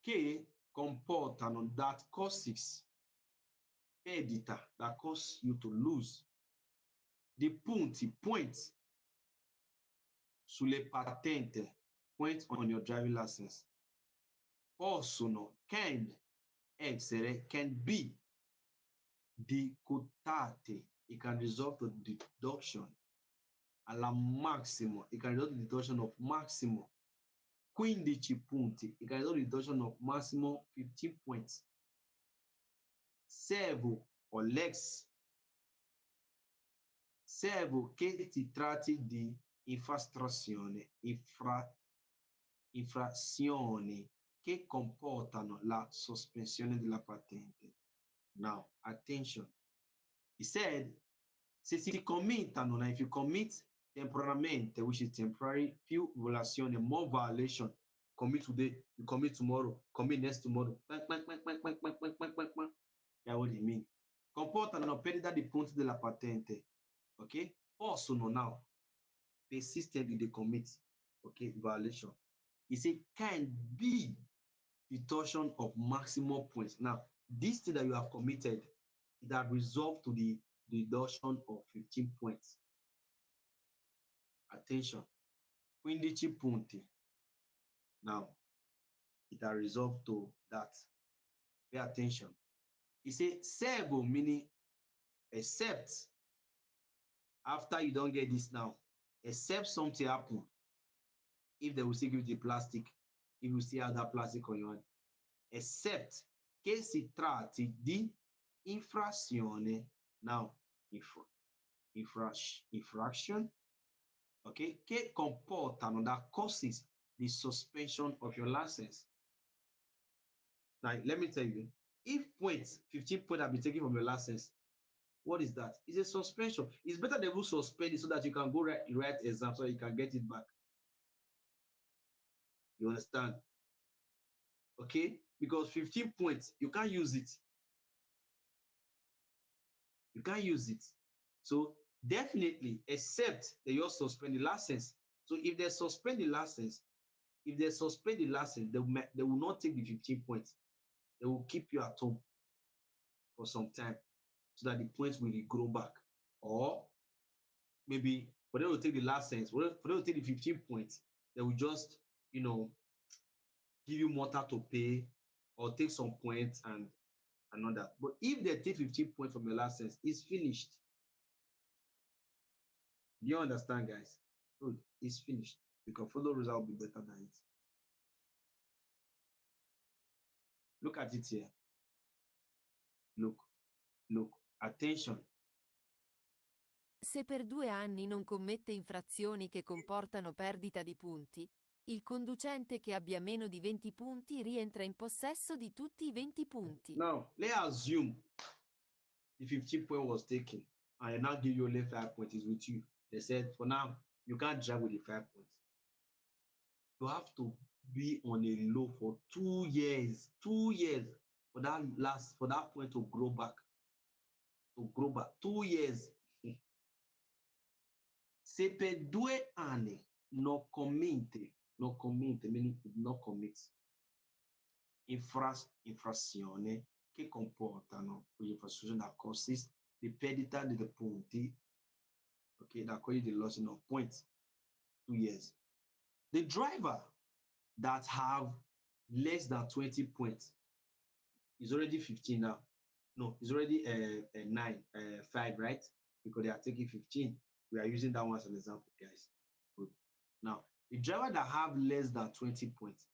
che comportano that causes perdita, that cause you to lose the points sulle patente, points on your driving license, possono, can be decurtate. It can result to deduction alla massimo. It can result to deduction of maximum 15 punti. It can result to deduction of maximum 15 points. Servo or less. Servo che si tratti di infrazioni che comportano la sospensione della patente. Now, attention. He said, se si committano, if you commit temporalmente, which is temporary, più violazione, more violation, commit today, you commit tomorrow, commit next tomorrow. That's what it means. Comportano perdita di punti della patente. Okay? Possono now persistently they commit, okay, violation. He said can be deduction of maximum points. Now, this thing that you have committed, it has resolved to the deduction of 15 points. Attention, 15 punti. Now, it has resolved to that. Pay attention. He said servo meaning except after you don't get this now, except something happen. If they will still give you the plastic, if you still have that plastic on your hand, except che si tratti di infrazione. Now, infraction, okay, che comportano, that causes the suspension of your license. Now, let me tell you, if 15 points have been taken from your license, what is that? It's a suspension. It's better they will suspend it so that you can go write exam so you can get it back. You understand? Okay? Because 15 points, you can't use it. You can't use it. So definitely, except that you suspend the license. So if they suspend the license, they will not take the 15 points. They will keep you at home for some time so that the points will grow back. Or maybe for them to take the license, for them to take the 15 points, they will just, give you more time to pay or take some points and all that. But if they take 15 points from your license, it's finished. Do you understand, guys? Good. It's finished. Because follow rules will be better than it. Look at it here. Look. Attention. Se per 2 anni non commette infrazioni che comportano perdita di punti, Il conducente che abbia meno di 20 punti rientra in possesso di tutti i 20 punti. Now, let's assume the 15 point was taken and I now give you only 5 points is with you. They said, for now, you can't drive with the 5 points. You have to be on a low for 2 years. 2 years for that point to grow back. 2 years. Se per 2 anni non commette, meaning non commit infrazione che comportano l'infrazione that causes the perdita dei punti, okay, that causes the losing of points, 2 years. The driver that have less than 20 points is already 15 now. No, it's already 5, right? Because they are taking 15. We are using that one as an example, guys. Good. Now, the driver that have less than 20 points,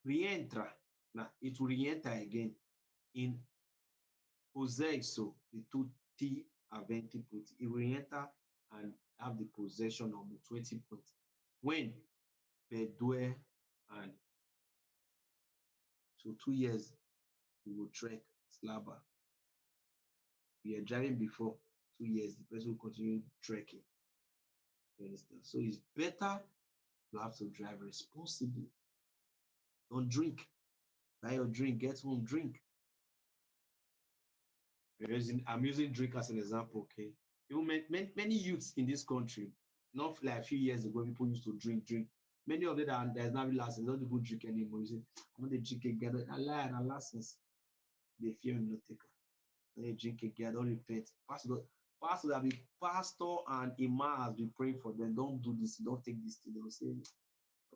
re-enter. Now, it will re-enter again in possesso di tutti a 20 points. It will re-enter and have the possession of the 20 points. When? Per 2 and so 2 years, we will track slabber. We are driving before 2 years, the person will continue trekking. You understand? So it's better you have to drive responsibly. Don't drink. Buy your drink, get home, drink. I'm using drink as an example, okay? Even many youths in this country, not like a few years ago, people used to drink. Many of them, there's not really license, don't even drink anymore. You say, I'm not drink again. I lie and license. They fear not take her. They drink again, don't repent. Pastor and imam has been praying for them. Don't do this, don't take this thing. They'll say,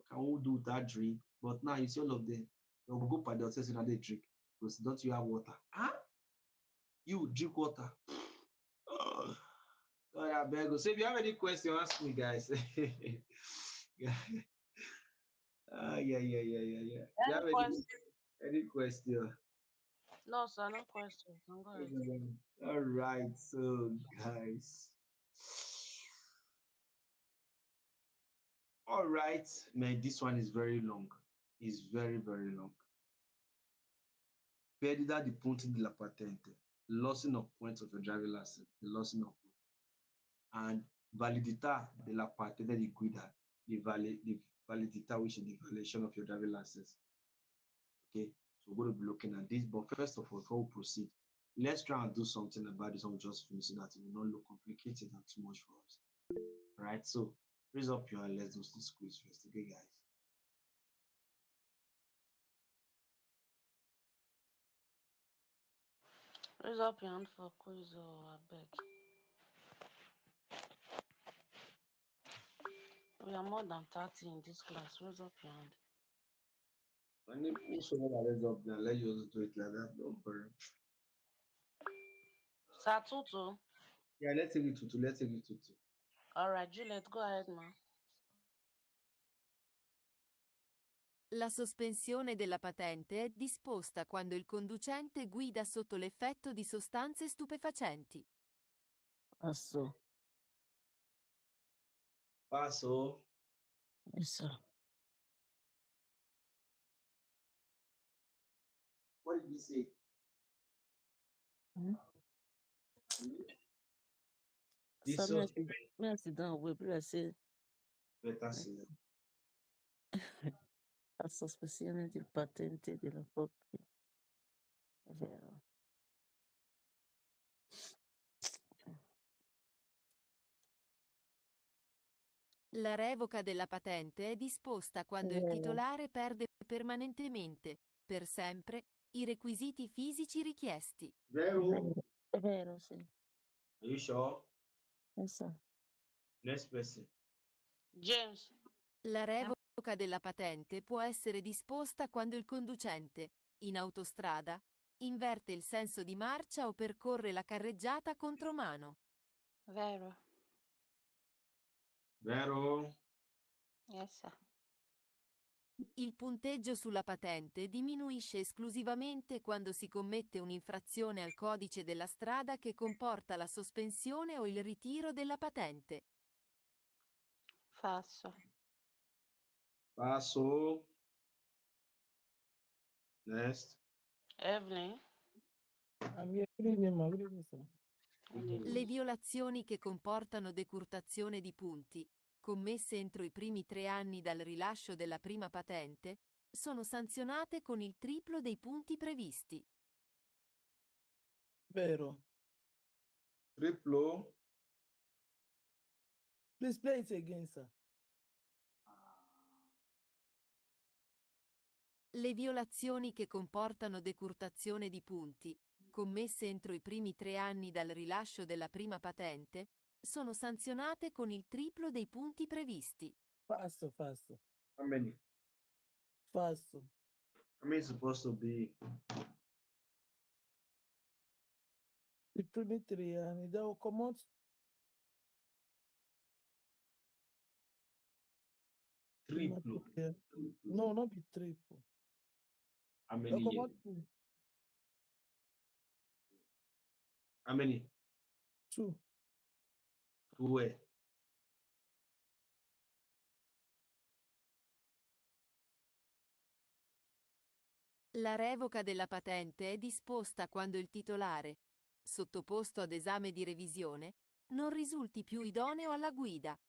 can we do that drink? But now you see all of them. They'll go by the hotel and they drink. Because don't you have water? Huh? You drink water. Oh, God, I beg you. So if you have any question, ask me, guys. Yeah. Yeah. Any question? Any question? No, sir, no questions. I'm going. All right, so guys. All right, man, this one is very long. It's very, very long. Perdita di punti della patente, losing of points of your driving license, the losing of points, and validità della patente di guida, the validità, which is the violation of your driving license. Okay, so we're going to be looking at this, but first of all, before we proceed, let's try and do something about this one. Just finishing that it will not look complicated and too much for us. All right, so raise up your hand. Let's do this quiz first, okay, guys? Raise up your hand for quiz or I beg. We are more than 30 in this class. Raise up your hand. And if someone raise up there, let you do it like that. Don't worry. Satutu. Yeah, let's take it to two. Let's take it to two. All right, Juliet, go ahead, ma. La sospensione della patente è disposta quando il conducente guida sotto l'effetto di sostanze stupefacenti. Passo. Passo. Yes, sir. What did you say? This So, may I sit down? Wait, I say. better say La sospensione di patente della propria. È vero. La revoca della patente è disposta quando il titolare perde permanentemente, per sempre, i requisiti fisici richiesti. Vero? È vero, sì. Are you sure? Yes, sir. Next person. James. La revoca della patente può essere disposta quando il conducente, in autostrada, inverte il senso di marcia o percorre la carreggiata contromano. Vero. Vero? Yes, sir. Il punteggio sulla patente diminuisce esclusivamente quando si commette un'infrazione al codice della strada che comporta la sospensione o il ritiro della patente. Falso. Paso. Next. Evelyn. I'm here. Good evening, ma. Good evening, sir. Good Le evening. violazioni che comportano decurtazione di punti, commesse entro i primi 3 anni dal rilascio della prima patente, sono sanzionate con il triplo dei punti previsti. Vero. Triplo. Please play it again, sir. Le violazioni che comportano decurtazione di punti, commesse entro i primi 3 anni dal rilascio della prima patente, sono sanzionate con il triplo dei punti previsti. Faster, faster, How many? faster. How many is supposed to be? The primi 3 anni, that will come out Triplo. No, not be triple. How That many come years? out two. How many? Two. Where? La revoca della patente è disposta quando il titolare, sottoposto ad esame di revisione, non risulti più idoneo alla guida.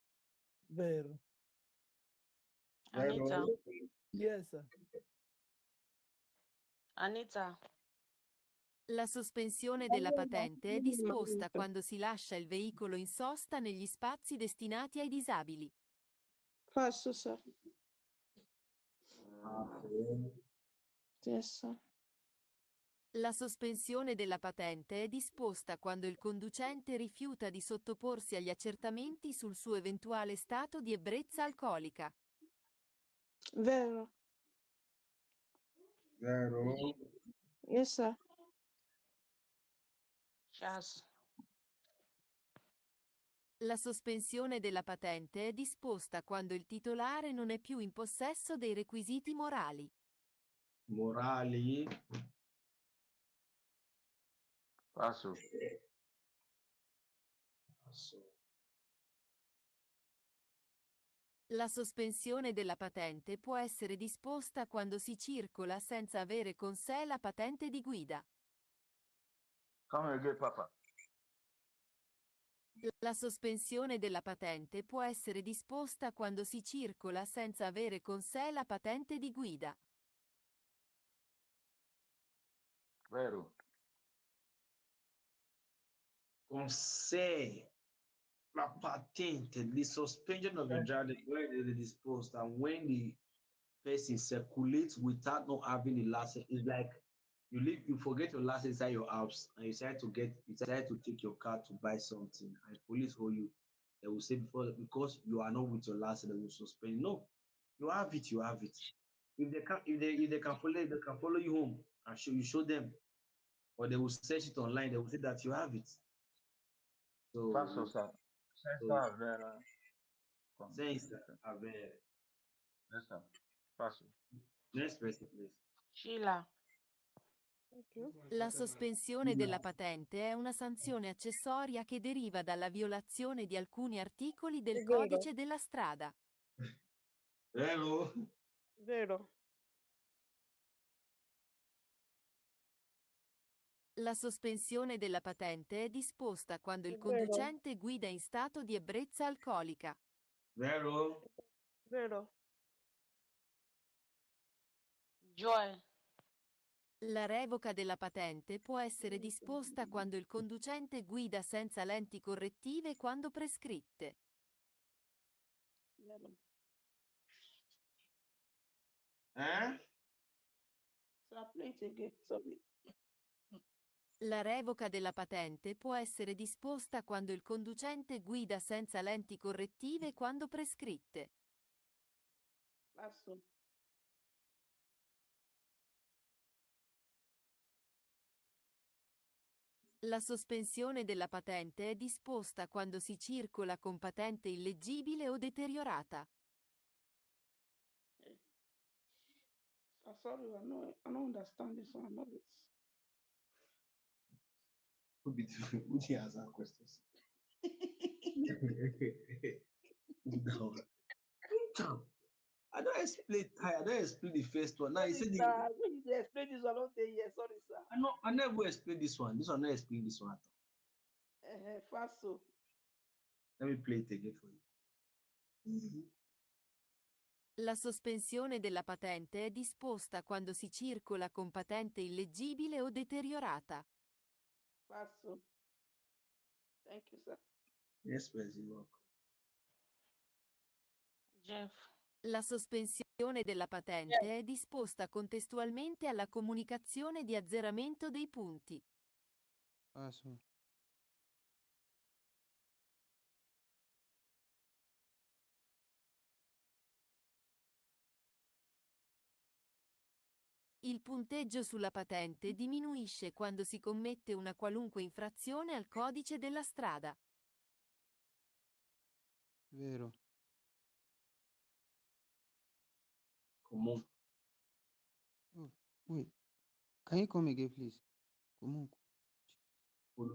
Vero. Anita. Yes, sir. Anita. La sospensione della patente è disposta quando si lascia il veicolo in sosta negli spazi destinati ai disabili. Falso, sir. Yes, sir. La sospensione della patente è disposta quando il conducente rifiuta di sottoporsi agli accertamenti sul suo eventuale stato di ebbrezza alcolica. Vero. Zero. Yes, sir. Chas. La sospensione della patente è disposta quando il titolare non è più in possesso dei requisiti morali. Morali. Paso. La sospensione della patente può essere disposta quando si circola senza avere con sé la patente di guida. Come again, Papa. La sospensione della patente può essere disposta quando si circola senza avere con sé la patente di guida. Vero. Con sé la patente, the suspension of your driver where it is disposed, and when the person circulates without not having the license, it's like you forget your license inside your house and you decide to take your car to buy something and police hold you. They will say because you are not with your license, they will suspend. No, you have it, you have it. If they can follow you home and show them, or they will search it online, they will say that you have it. So Paso, sir. Senza avere. senza avere. Yes, sir. Paso. Next person, please. Sheila. Thank you. La sospensione della patente è una sanzione accessoria che deriva dalla violazione di alcuni articoli del Vero. codice della strada. Hello. Vero. La sospensione della patente è disposta quando il Vero. conducente guida in stato di ebbrezza alcolica. Vero. Vero. Joy. La revoca della patente può essere disposta quando il conducente guida senza lenti correttive quando prescritte. Vero. Sir, play it again. Sorry. La revoca della patente può essere disposta quando il conducente guida senza lenti correttive quando prescritte. Falso. La sospensione della patente è disposta quando si circola con patente illeggibile o deteriorata. Sorry, I don't understand this one. I know this. Who did answer questions? No. I don't explain the first one. Now you Sorry, said sir. When you dey explain this one, I don't tell you. Sorry, sir. I never explain this one. This one not explain this one at all. Fast so. Let me play it again for you. La sospensione della patente è disposta quando si circola con patente illeggibile o deteriorata. Fast so. Thank you, sir. Yes, President. Jeff. La sospensione della patente è disposta contestualmente alla comunicazione di azzeramento dei punti. Paso. Il punteggio sulla patente diminuisce quando si commette una qualunque infrazione al codice della strada. Vero. Comunque. Oh, wait. Can you come again, please? Comunque.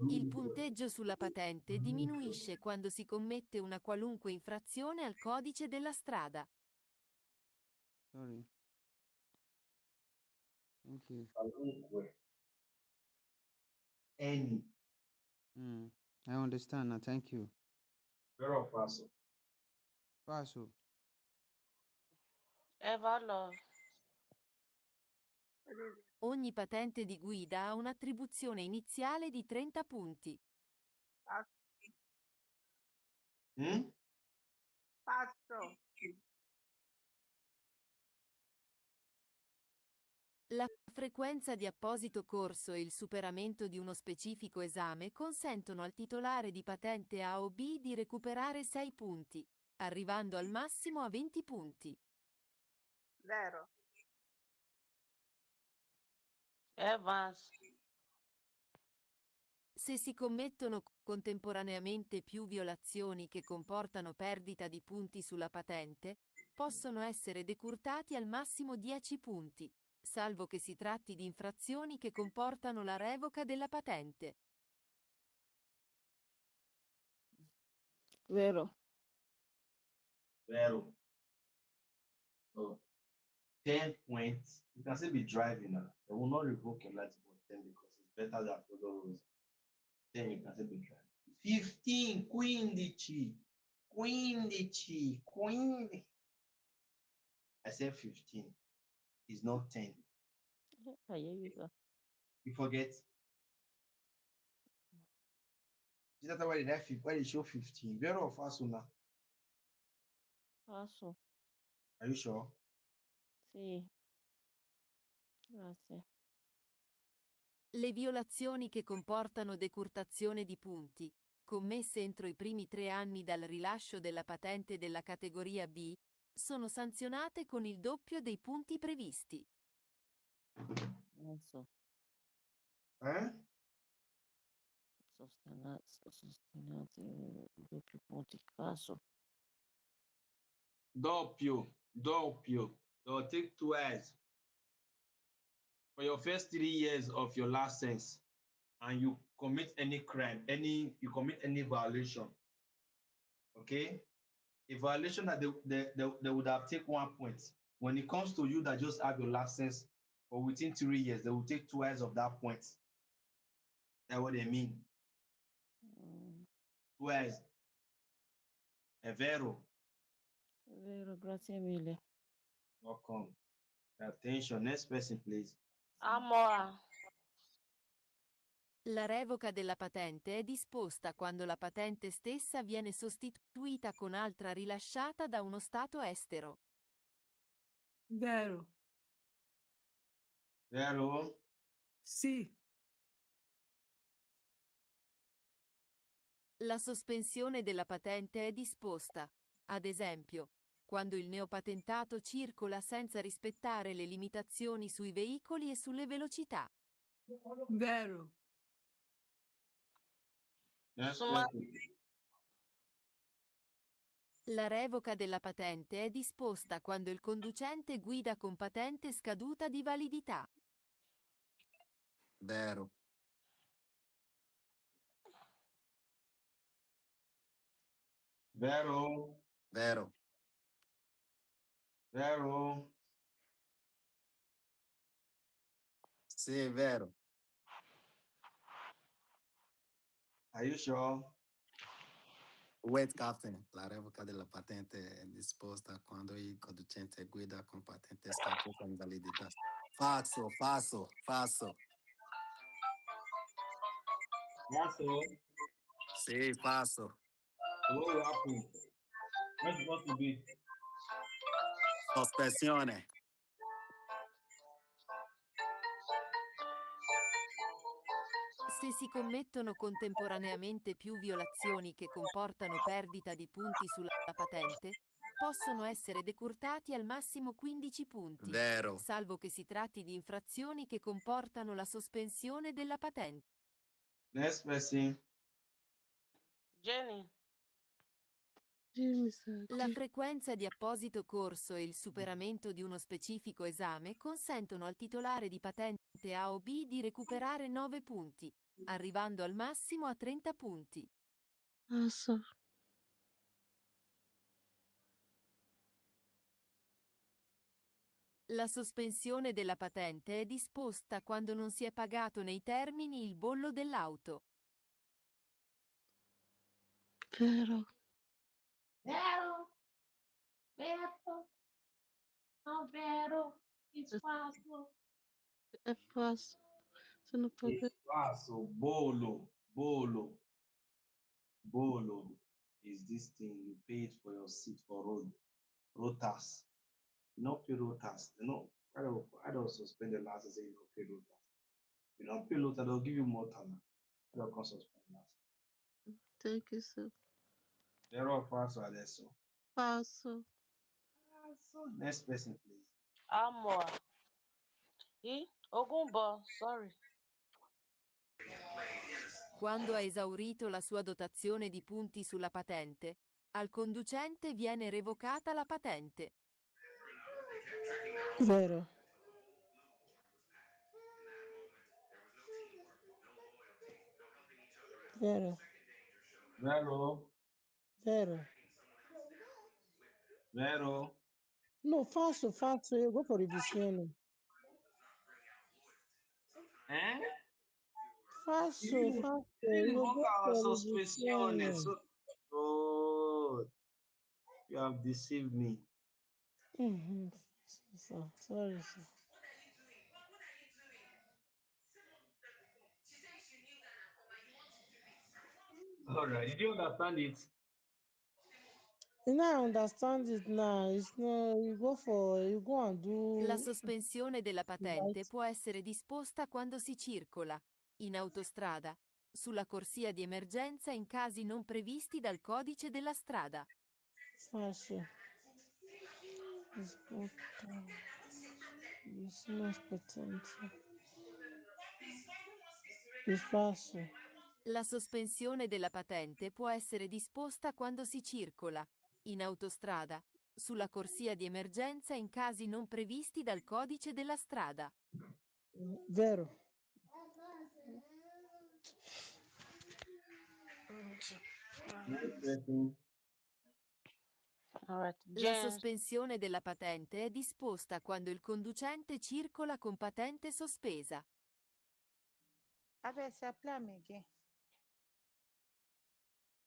Il punteggio sulla patente diminuisce quando si commette una qualunque infrazione al codice della strada. Sorry. Thank you. Qualunque. Any. I understand now. Thank you. Vero o falso? Paso. Ever love. Ogni patente di guida ha un'attribuzione iniziale di 30 punti. Passo. La frequenza di apposito corso e il superamento di uno specifico esame consentono al titolare di patente A o B di recuperare 6 punti, arrivando al massimo a 20 punti. Vero. Evans. Se si commettono contemporaneamente più violazioni che comportano perdita di punti sulla patente, possono essere decurtati al massimo 10 punti, salvo che si tratti di infrazioni che comportano la revoca della patente. Vero. Vero. So 10 points. You can still be driving now. They will not revoke your license for 10 because it's better than follow rules. Then you can still be driving. 15, 15. 15. I said 15. It's not 10. I hear you, sir. You forget. Is that why they show 15? Vero or falso now? Paso. Are you sure? Sì. Grazie. Le violazioni che comportano decurtazione di punti, commesse entro i primi 3 anni dal rilascio della patente della categoria B, sono sanzionate con il doppio dei punti previsti. Non so. Sostenati doppio punti. Paso. Doppio. They'll take 2 years. For your first 3 years of your license, and you commit any crime, you commit any violation, okay? A violation that they would have taken 1 point. When it comes to you that just have your license for within 3 years, they will take 2 years of that point. That's what they mean. 2 years. È vero. Vero, grazie mille. Welcome. Attention. Next person, please. Amora. La revoca della patente è disposta quando la patente stessa viene sostituita con altra rilasciata da uno Stato estero. Vero. Vero. Sì. La sospensione della patente è disposta, ad esempio, quando il neopatentato circola senza rispettare le limitazioni sui veicoli e sulle velocità. Vero. Next Suma- person. La revoca della patente è disposta quando il conducente guida con patente scaduta di validità. Vero. Vero. Vero. Vero? Sì, è vero. Are you sure? Wait, Captain. La revoca della patente è disposta quando il conducente guida con patente scaduta in validità. Falso, falso, falso. That's all. Sì, falso. So what will happen? What's supposed to be? Sospensione. Se si commettono contemporaneamente più violazioni che comportano perdita di punti sulla patente, possono essere decurtati al massimo 15 punti, Vero. salvo che si tratti di infrazioni che comportano la sospensione della patente. Next person. Jenny. La frequenza di apposito corso e il superamento di uno specifico esame consentono al titolare di patente A o B di recuperare 9 punti, arrivando al massimo a 30 punti. La sospensione della patente è disposta quando non si è pagato nei termini il bollo dell'auto. Vero. Vero? Vero? No, vero? It's falso. È falso. Sono pagato. It's falso. Bolo. Bolo. Bolo is this thing you paid for your seat for road. Road tax. You don't pay road tax. You know, I don't suspend the license and you go pay road tax. You don't pay road tax, they'll give you more time. I don't suspend the license. Thank you, sir. Vero or falso adesso? Falso. Falso. Next person, please. Amor. Ogumbo, sorry. Quando ha esaurito la sua dotazione di punti sulla patente, al conducente viene revocata la patente. Vero. Vero. Vero. Vero. Vero. No, falso, falso. Io go for revisione. Eh? Falso, falso. You Io revoke go our for suspension. revisione. Oh, you have deceived me. Mhm. Sorry, sir. All right. Did you understand it? You know, I understand it now. It's no, you go and La do sospensione della patente right. può essere disposta quando si circola, in autostrada, sulla corsia di emergenza in casi non previsti dal codice della strada. Falso. It's not potente. It's falso. La sospensione della patente può essere disposta quando si circola, in autostrada, sulla corsia di emergenza in casi non previsti dal codice della strada. Vero. Next person. All right. La Jen. sospensione della patente è disposta quando il conducente circola con patente sospesa. Adesso apply again.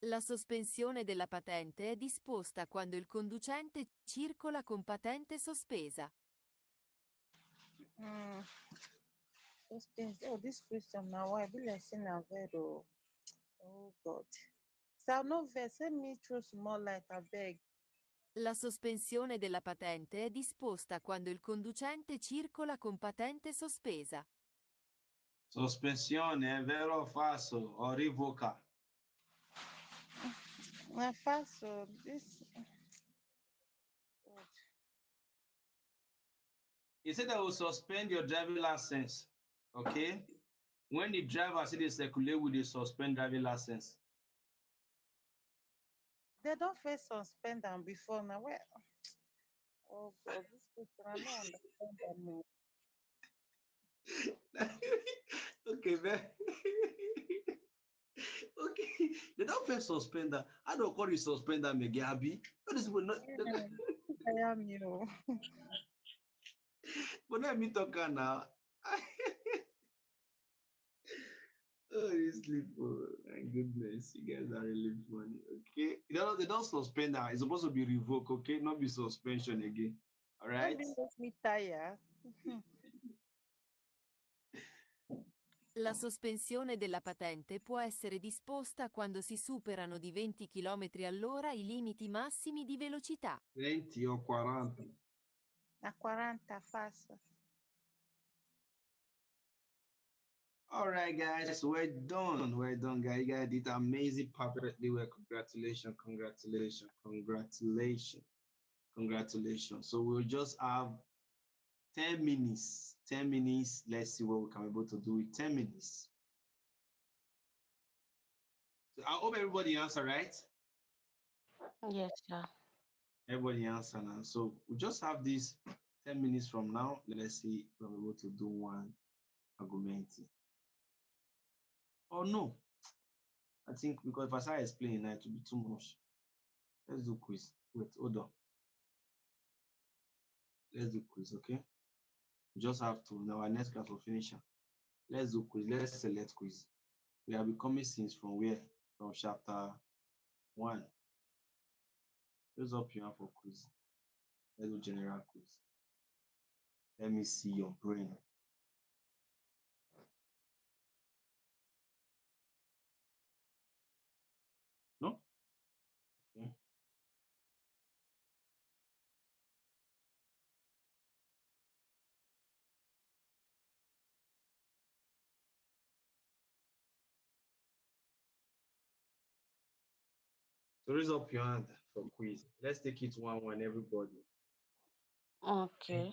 La sospensione della patente è disposta quando il conducente circola con patente sospesa. Oh, this question now, I be like saying a vero. Oh God. So no verse, let me throw small light, I beg. La sospensione della patente è disposta quando il conducente circola con patente sospesa. Sospensione, vero o falso? O revoca? Falso. This. He said I will suspend your driving license. Okay? When the driver see the circulate with the suspend driving license. They don't first suspend them before now. Well, oh God, this question I don't understand them. Okay, man. Okay, they don't first suspend that. I don't call it suspend them again, Abi. What is not? I am you. But let me talk now. Oh, you sleep. Oh, my goodness. You guys are really funny. Okay. They don't suspend her. It's supposed to be revoked, okay? Not be suspension again. All right. Don't make me tired. La sospensione della patente può essere disposta quando si superano di 20 km all'ora i limiti massimi di velocità. 20 o 40. A 40 fast. All right, guys. We're done. We're done, guys. You guys did amazing, perfectly well. Congratulations, congratulations, congratulations, congratulations. So we'll just have 10 minutes. 10 minutes. Let's see what we can be able to do with 10 minutes. So I hope everybody answer, right? Yes, sir. Everybody answer now. So we just have this 10 minutes from now. Let's see if we're able to do one argument. Oh no. I think because if I start explaining now, it will be too much. Let's do quiz. Wait, hold on. Let's do quiz, okay? We just have to. Now our next class will finish. Let's do quiz. Let's select quiz. We are becoming scenes from where? From chapter 1. Raise up your hand for quiz. Let's do general quiz. Let me see your brain. No? Okay. So raise up your hand for quiz. Let's take it one, everybody. Okay.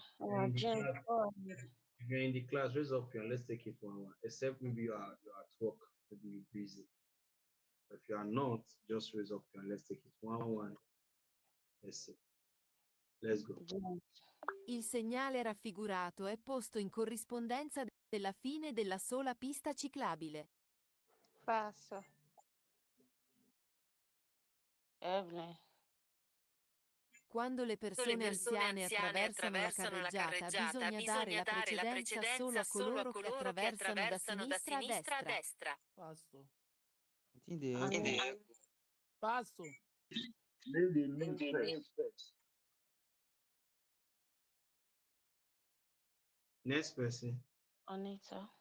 James, go ahead. If you're in the class, raise up your hand. Let's take it one. Except maybe you're at work, maybe you're busy. If you are not, just raise up your hand. Let's take it one. Let's see. Let's go. James. Il segnale raffigurato è posto in corrispondenza della fine della sola pista ciclabile. Passo. Evelyn. Quando le persone anziane attraversano la carreggiata, bisogna dare la precedenza solo a coloro che attraversano da sinistra a destra. Passo. I think they echo. Passo. Lady name first. Next person. Anita.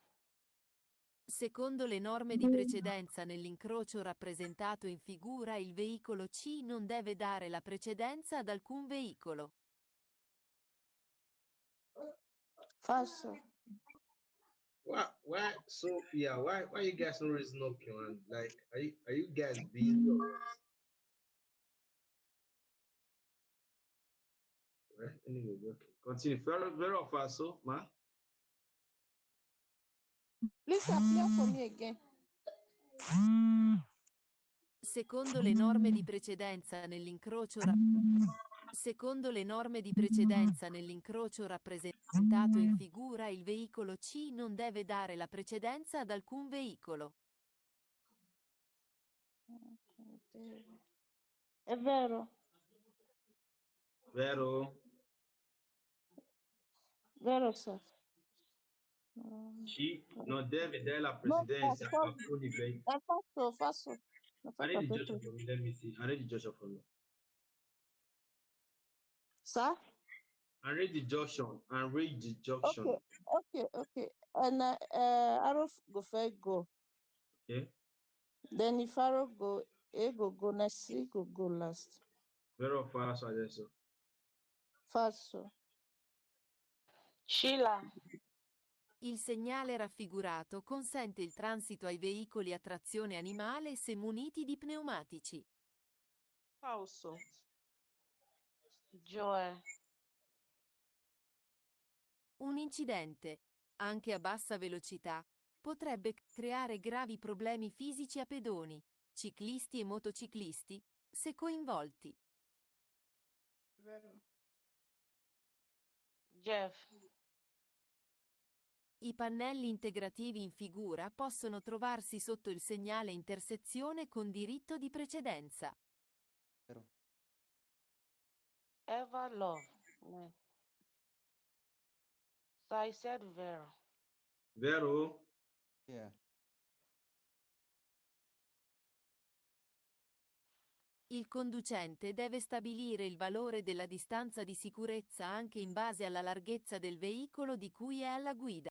Secondo le norme di precedenza nell'incrocio rappresentato in figura, il veicolo C non deve dare la precedenza ad alcun veicolo. Falso. Why Sophia? Why you guys not raising up your hand? Like, are you guys busy or what? Well, anyway, okay. Continue. Very falso, ma. Please apply for me again. Secondo le norme di precedenza nell'incrocio rappresentato in figura, il veicolo C non deve dare la precedenza ad alcun veicolo. È vero. Vero. Vero, sir. C non deve dare la No, precedenza a alcuni veicoli. Falso. I need the judge for me. Let me see. I need the judge for me. Sir? I read the junction. Okay. And arrow go first go. Okay. Then if arrow go, A go next, C go last. Vero o falso adesso? Falso. Sheila. Il segnale raffigurato consente il transito ai veicoli a trazione animale se muniti di pneumatici. Falso. Joy. Un incidente, anche a bassa velocità, potrebbe creare gravi problemi fisici a pedoni, ciclisti e motociclisti, se coinvolti. Vero. Jeff. I pannelli integrativi in figura possono trovarsi sotto il segnale intersezione con diritto di precedenza. Vero. Ever love. No. So I said vero. Vero? Yeah. Il conducente deve stabilire il valore della distanza di sicurezza anche in base alla larghezza del veicolo di cui è alla guida.